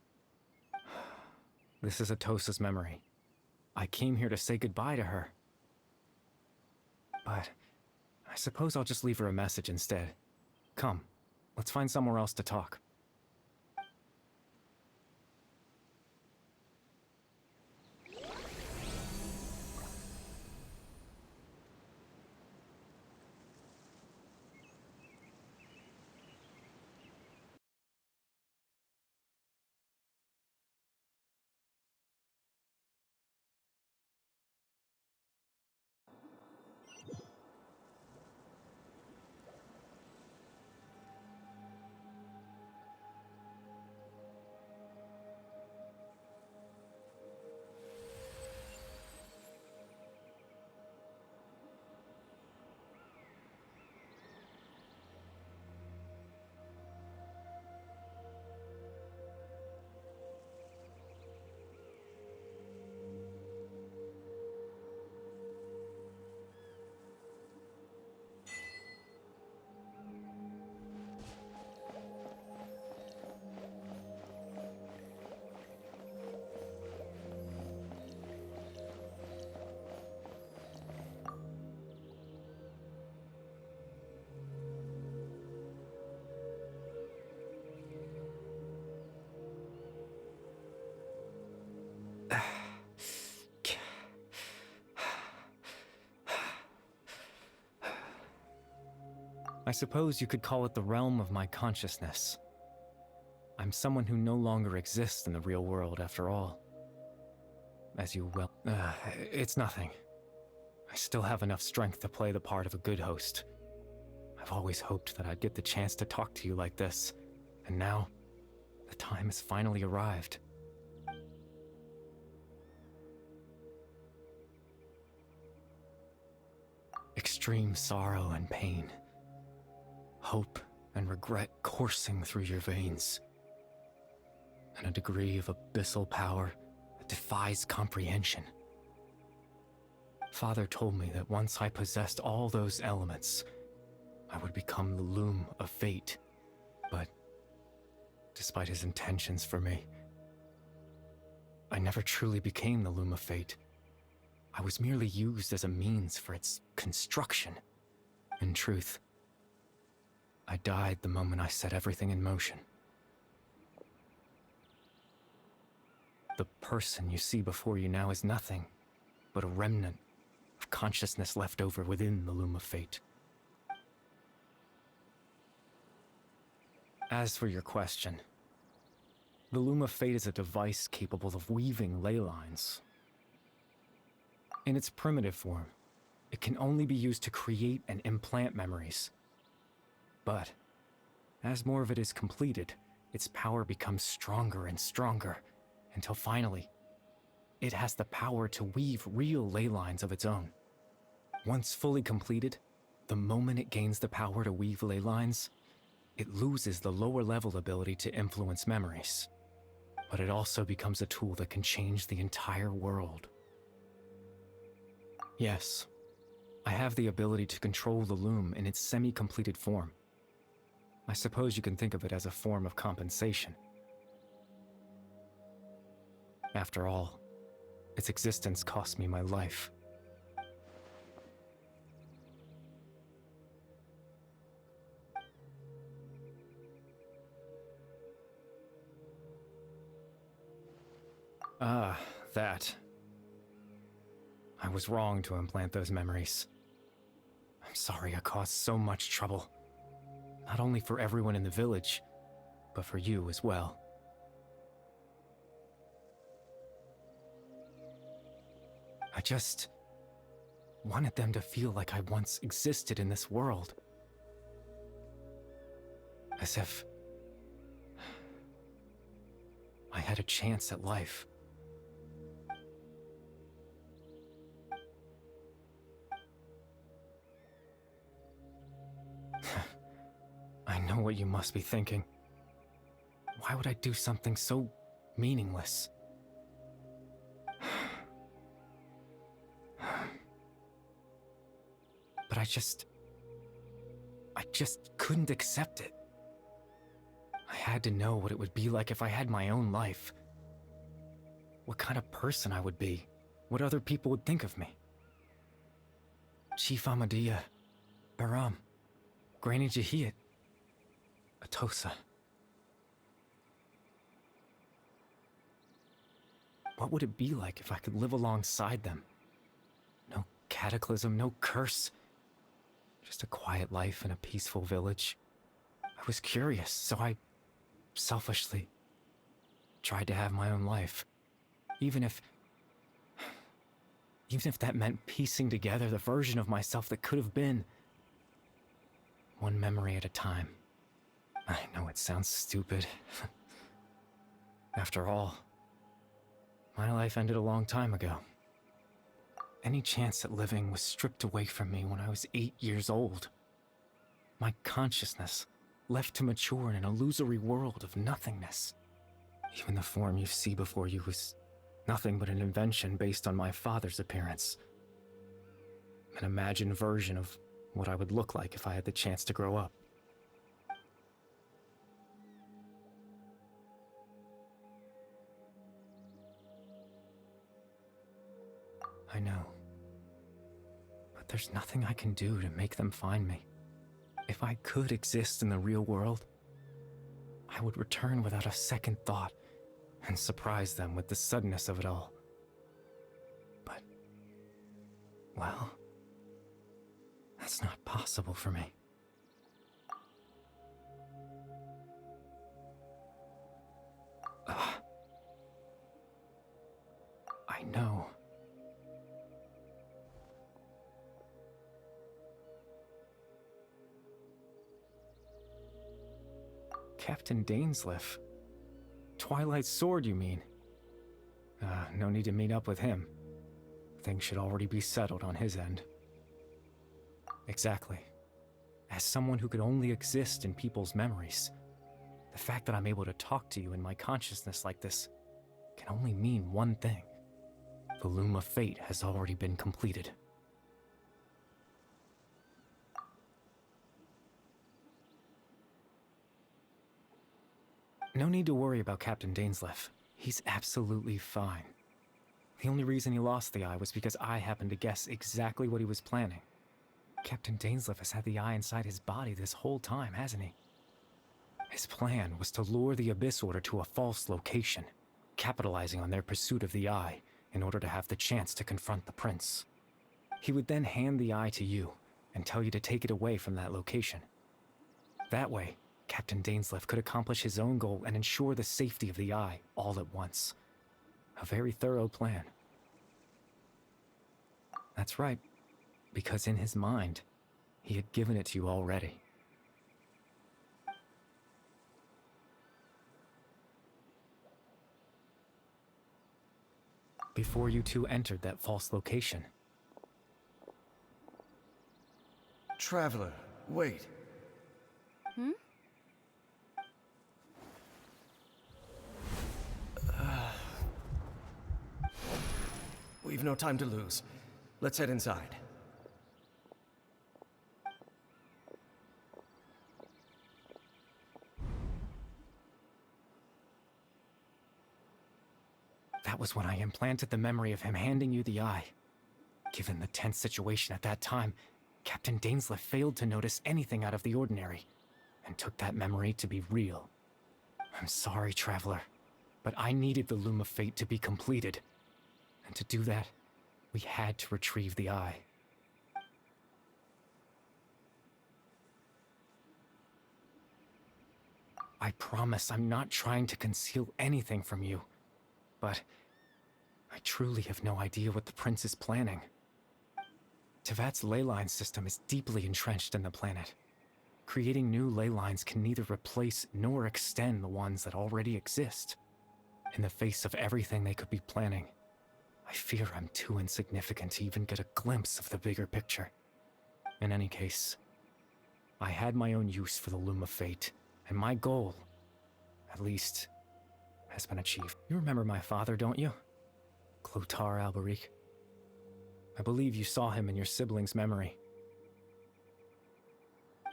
This is Atosa's memory. I came here to say goodbye to her. But I suppose I'll just leave her a message instead. Come, let's find somewhere else to talk. I suppose you could call it the realm of my consciousness. I'm someone who no longer exists in the real world, after all. As you well... it's nothing. I still have enough strength to play the part of a good host. I've always hoped that I'd get the chance to talk to you like this, and now, the time has finally arrived. Extreme sorrow and pain. Hope and regret coursing through your veins, and a degree of abyssal power that defies comprehension. Father told me that once I possessed all those elements, I would become the loom of fate. But despite his intentions for me, I never truly became the loom of fate. I was merely used as a means for its construction. In truth, I died the moment I set everything in motion. The person you see before you now is nothing but a remnant of consciousness left over within the loom of fate. As for your question, the loom of fate is a device capable of weaving ley lines. In its primitive form, it can only be used to create and implant memories. But as more of it is completed, its power becomes stronger and stronger, until finally, it has the power to weave real ley lines of its own. Once fully completed, the moment it gains the power to weave ley lines, it loses the lower level ability to influence memories. But it also becomes a tool that can change the entire world. Yes, I have the ability to control the loom in its semi-completed form. I suppose you can think of it as a form of compensation. After all, its existence cost me my life. Ah, that. I was wrong to implant those memories. I'm sorry I caused so much trouble. Not only for everyone in the village, but for you as well. I just wanted them to feel like I once existed in this world. As if I had a chance at life. I know what you must be thinking. Why would I do something so meaningless? But I just couldn't accept it. I had to know what it would be like if I had my own life. What kind of person I would be. What other people would think of me. Chief Ahmadiyya, Baram, Granny Jahiyat, Atosa. What would it be like if I could live alongside them? No cataclysm, no curse. Just a quiet life in a peaceful village. I was curious, so I selfishly tried to have my own life. Even if that meant piecing together the version of myself that could have been. One memory at a time. I know it sounds stupid. After all, my life ended a long time ago. Any chance at living was stripped away from me when I was 8 years old. My consciousness left to mature in an illusory world of nothingness. Even the form you see before you was nothing but an invention based on my father's appearance. An imagined version of what I would look like if I had the chance to grow up. I know. But there's nothing I can do to make them find me. If I could exist in the real world, I would return without a second thought and surprise them with the suddenness of it all. But, well, that's not possible for me. I know. Captain Dainsleif. Twilight's sword, you mean? No need to meet up with him. Things should already be settled on his end. Exactly. As someone who could only exist in people's memories, the fact that I'm able to talk to you in my consciousness like this can only mean one thing. The Loom of Fate has already been completed. No need to worry about Captain Dainsleif. He's absolutely fine. The only reason he lost the eye was because I happened to guess exactly what he was planning. Captain Dainsleif has had the eye inside his body this whole time, hasn't he? His plan was to lure the Abyss Order to a false location, capitalizing on their pursuit of the eye in order to have the chance to confront the prince. He would then hand the eye to you and tell you to take it away from that location. That way, Captain Dainsleif could accomplish his own goal and ensure the safety of the eye all at once. A very thorough plan. That's right, because in his mind, he had given it to you already. Before you two entered that false location. Traveler, wait. Hmm? We've no time to lose. Let's head inside. That was when I implanted the memory of him handing you the eye. Given the tense situation at that time, Captain Dainsleif failed to notice anything out of the ordinary, and took that memory to be real. I'm sorry, Traveler, but I needed the Loom of Fate to be completed. And to do that, we had to retrieve the eye. I promise I'm not trying to conceal anything from you, but I truly have no idea what the prince is planning. Tevat's ley line system is deeply entrenched in the planet. Creating new ley lines can neither replace nor extend the ones that already exist. In the face of everything they could be planning, I fear I'm too insignificant to even get a glimpse of the bigger picture. In any case, I had my own use for the Loom of Fate, and my goal, at least, has been achieved. You remember my father, don't you? Clotar Alberic. I believe you saw him in your sibling's memory.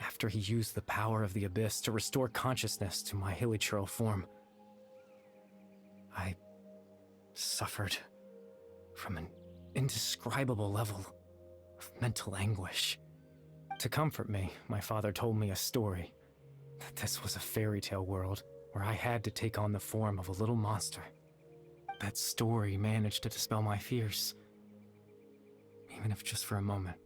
After he used the power of the Abyss to restore consciousness to my hilichurl form, I suffered from an indescribable level of mental anguish. To comfort me, my father told me a story, that this was a fairy tale world where I had to take on the form of a little monster. That story managed to dispel my fears, even if just for a moment.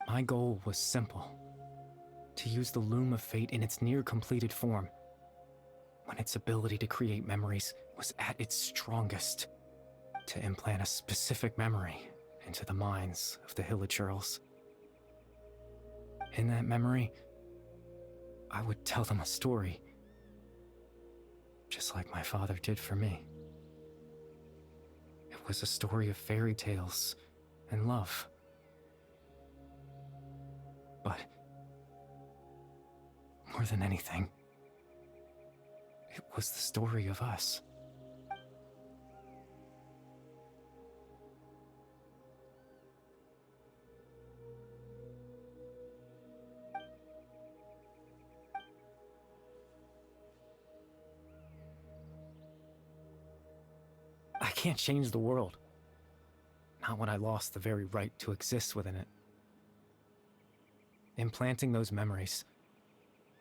My goal was simple: to use the Loom of Fate in its near-completed form, when its ability to create memories was at its strongest, to implant a specific memory into the minds of the hilichurls. In that memory, I would tell them a story, just like my father did for me. It was a story of fairy tales and love. But more than anything, it was the story of us. I can't change the world. Not when I lost the very right to exist within it. Implanting those memories,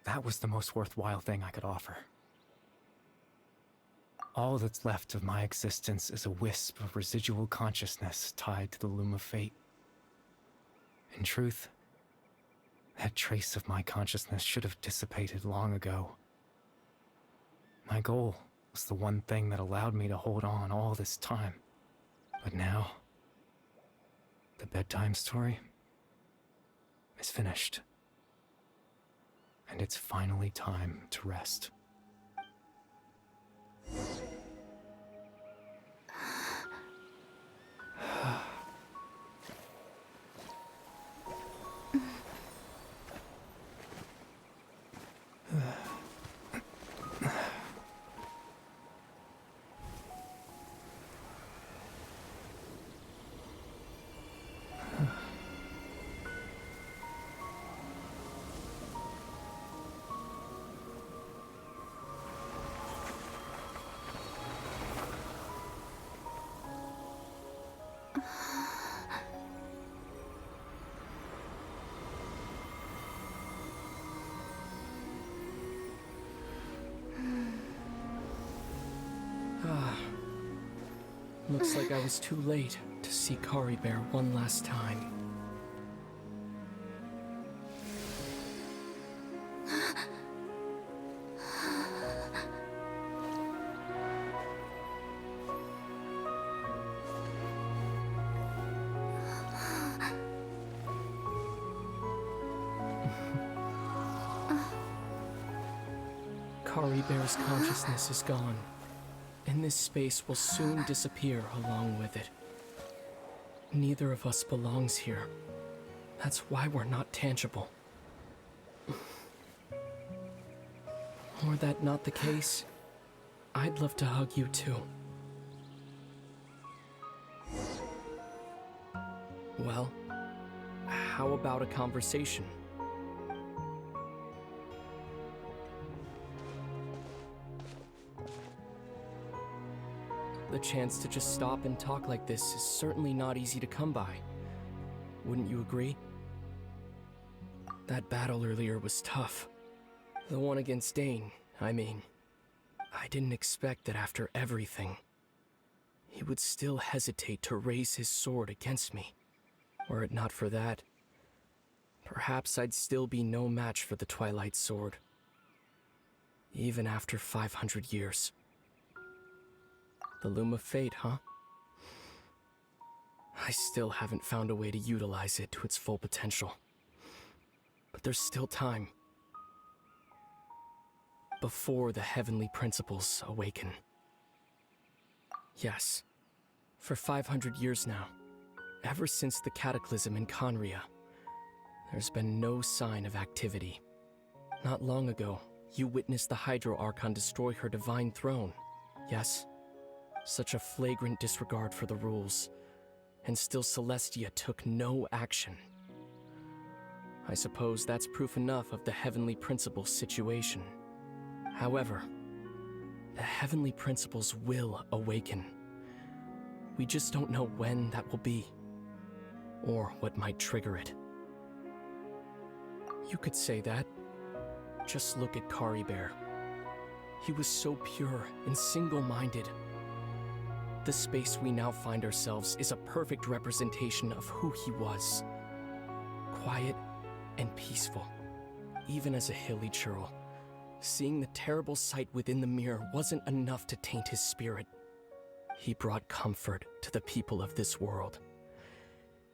that was the most worthwhile thing I could offer. All that's left of my existence is a wisp of residual consciousness tied to the Loom of Fate. In truth, that trace of my consciousness should have dissipated long ago. My goal was the one thing that allowed me to hold on all this time. But now, the bedtime story is finished. And it's finally time to rest. Looks like I was too late to see Kari Bear one last time. Kari Bear's consciousness is gone, and this space will soon disappear along with it. Neither of us belongs here. That's why we're not tangible. Were that not the case, I'd love to hug you too. Well, how about a conversation? The chance to just stop and talk like this is certainly not easy to come by. Wouldn't you agree? That battle earlier was tough. The one against Dane, I mean. I didn't expect that after everything, he would still hesitate to raise his sword against me. Were it not for that, perhaps I'd still be no match for the Twilight Sword. Even after 500 years. The Loom of Fate, huh? I still haven't found a way to utilize it to its full potential. But there's still time. Before the heavenly principles awaken. Yes, for 500 years now, ever since the cataclysm in Conria, there's been no sign of activity. Not long ago, you witnessed the Hydro Archon destroy her divine throne, yes? Such a flagrant disregard for the rules, and still Celestia took no action. I suppose that's proof enough of the Heavenly Principles situation. However, the Heavenly Principles will awaken. We just don't know when that will be, or what might trigger it. You could say that. Just look at Kari Bear. He was so pure and single-minded. The space we now find ourselves is a perfect representation of who he was. Quiet and peaceful, even as a hilly churl. Seeing the terrible sight within the mirror wasn't enough to taint his spirit. He brought comfort to the people of this world,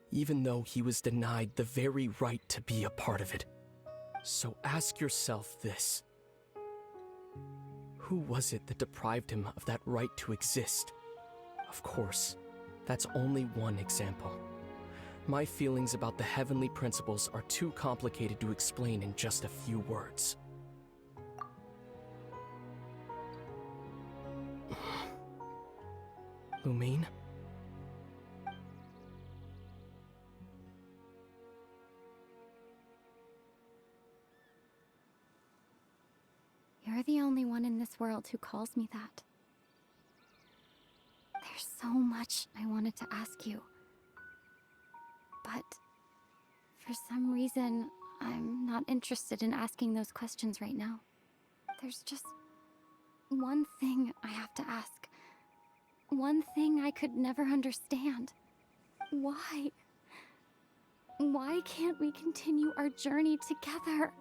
even though he was denied the very right to be a part of it. So ask yourself this. Who was it that deprived him of that right to exist? Of course, that's only one example. My feelings about the Heavenly Principles are too complicated to explain in just a few words. Lumine? You're the only one in this world who calls me that. There's so much I wanted to ask you. But for some reason, I'm not interested in asking those questions right now. There's just one thing I have to ask. One thing I could never understand. Why? Why can't we continue our journey together?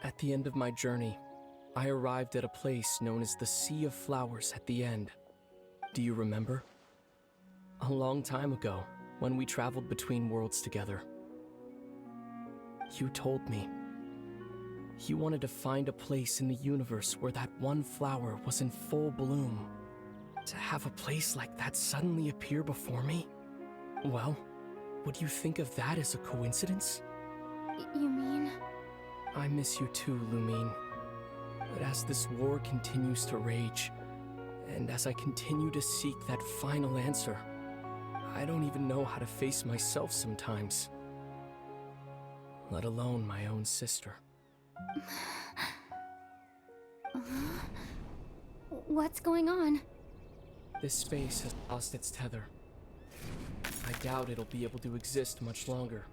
At the end of my journey, I arrived at a place known as the Sea of Flowers at the end. Do you remember? A long time ago, when we traveled between worlds together. You told me you wanted to find a place in the universe where that one flower was in full bloom. To have a place like that suddenly appear before me? Well, would you think of that as a coincidence? You mean? I miss you too, Lumine. But as this war continues to rage, and as I continue to seek that final answer, I don't even know how to face myself sometimes. Let alone my own sister. What's going on? This space has lost its tether. I doubt it'll be able to exist much longer.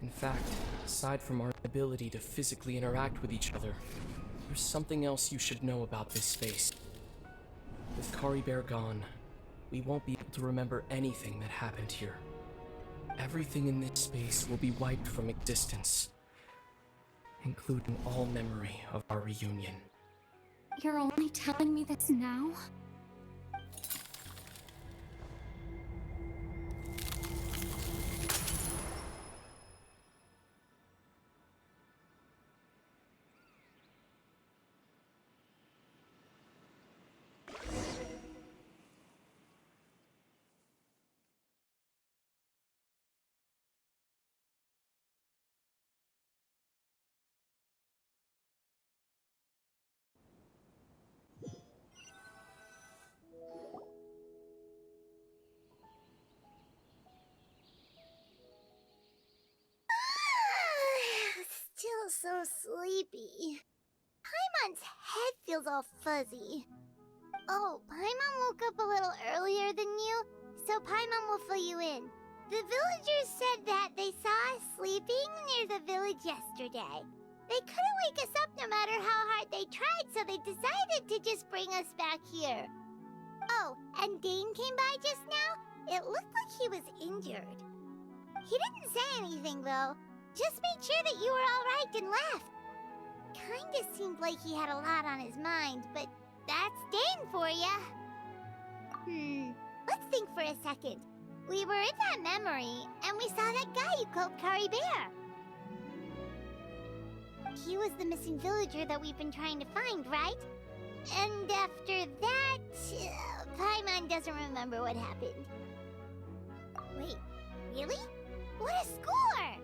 In fact, Aside from our ability to physically interact with each other, there's something else you should know about this space. With Kari Bear gone, we won't be able to remember anything that happened here. Everything in this space will be wiped from existence, including all memory of our reunion. You're only telling me this now? Still so sleepy. Paimon's head feels all fuzzy. Oh, Paimon woke up a little earlier than you, so Paimon will fill you in. The villagers said that they saw us sleeping near the village yesterday. They couldn't wake us up no matter how hard they tried, so they decided to just bring us back here. Oh, and Dane came by just now. It looked like he was injured. He didn't say anything, though. Just made sure that you were all right and left. Kinda seemed like he had a lot on his mind, but that's Dane for ya. Let's think for a second. We were in that memory, and we saw that guy you called Kari Bear. He was the missing villager that we've been trying to find, right? And after that, Paimon doesn't remember what happened. Wait, really? What a score!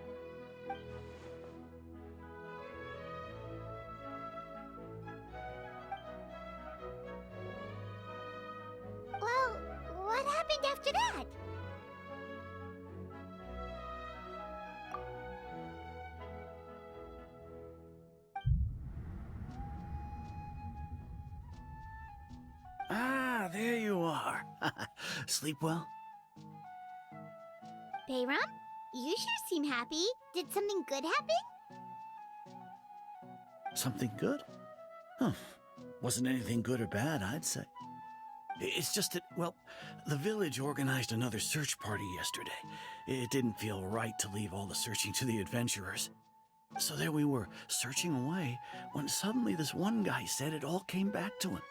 Well, what happened after that? Ah, there you are. Sleep well? Bayram? You sure seem happy. Did something good happen? Something good? Huh. Wasn't anything good or bad, I'd say. It's just that, well, the village organized another search party yesterday. It didn't feel right to leave all the searching to the adventurers. So there we were, searching away, when suddenly this one guy said it all came back to him.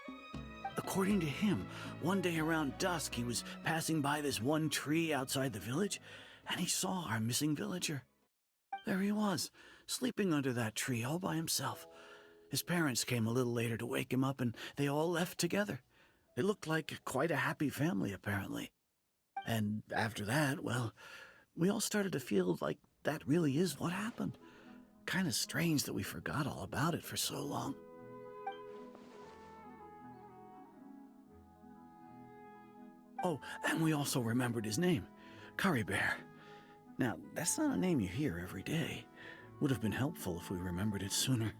According to him, one day around dusk, he was passing by this one tree outside the village, and he saw our missing villager. There he was, sleeping under that tree all by himself. His parents came a little later to wake him up, and they all left together. They looked like quite a happy family, apparently. And after that, well, we all started to feel like that really is what happened. Kind of strange that we forgot all about it for so long. Oh, and we also remembered his name, Kari Bear. Now, that's not a name you hear every day. Would have been helpful if we remembered it sooner.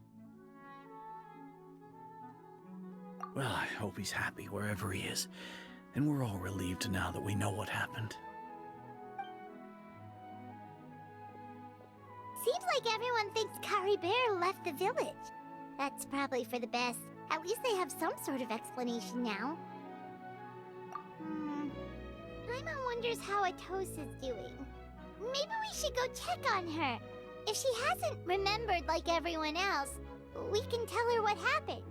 Well, I hope he's happy wherever he is, and we're all relieved now that we know what happened. Seems like everyone thinks Kari Bear left the village. That's probably for the best. At least they have some sort of explanation now. Paimon wonders how Atosa's doing. Maybe we should go check on her. If she hasn't remembered like everyone else, we can tell her what happened.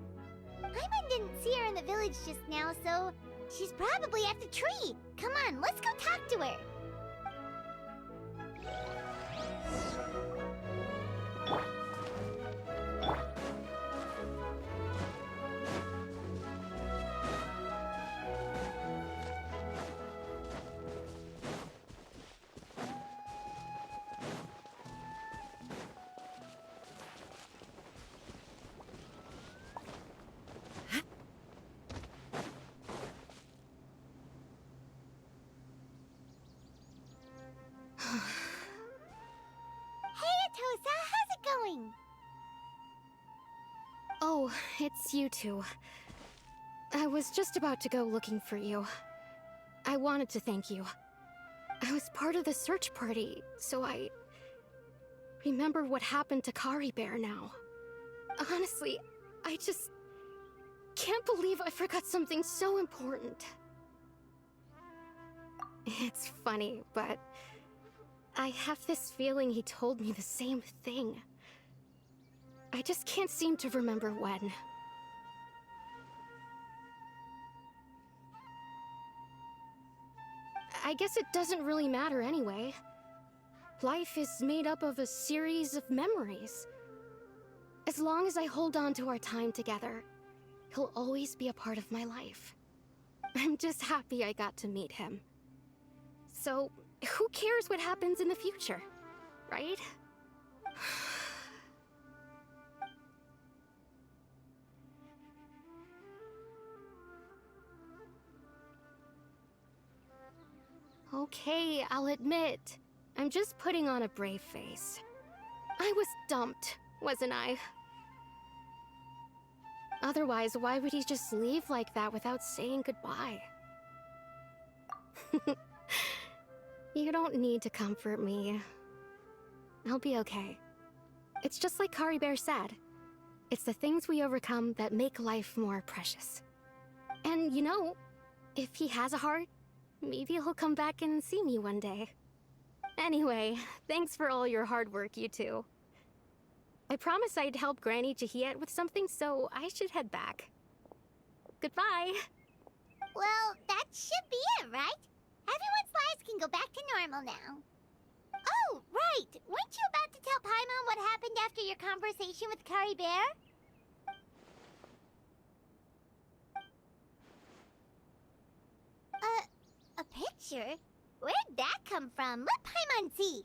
Paimon didn't see her in the village just now, so she's probably at the tree. Come on, let's go talk to her. How's it going? Oh, it's you two. I was just about to go looking for you. I wanted to thank you. I was part of the search party, so I remember what happened to Kari Bear now. Honestly, I just can't believe I forgot something so important. It's funny, but I have this feeling he told me the same thing. I just can't seem to remember when. I guess it doesn't really matter anyway. Life is made up of a series of memories. As long as I hold on to our time together, he'll always be a part of my life. I'm just happy I got to meet him. So, who cares what happens in the future, right? Okay, I'll admit, I'm just putting on a brave face. I was dumped, wasn't I? Otherwise, why would he just leave like that without saying goodbye? You don't need to comfort me. I'll be okay. It's just like Kari Bear said. It's the things we overcome that make life more precious. And you know, if he has a heart, maybe he'll come back and see me one day. Anyway, thanks for all your hard work, you two. I promised I'd help Granny Jahiet with something, so I should head back. Goodbye! Well, that should be it, right? Everyone's lives can go back to normal now. Oh, right! Weren't you about to tell Paimon what happened after your conversation with Kari Bear? A picture? Where'd that come from? Let Paimon see!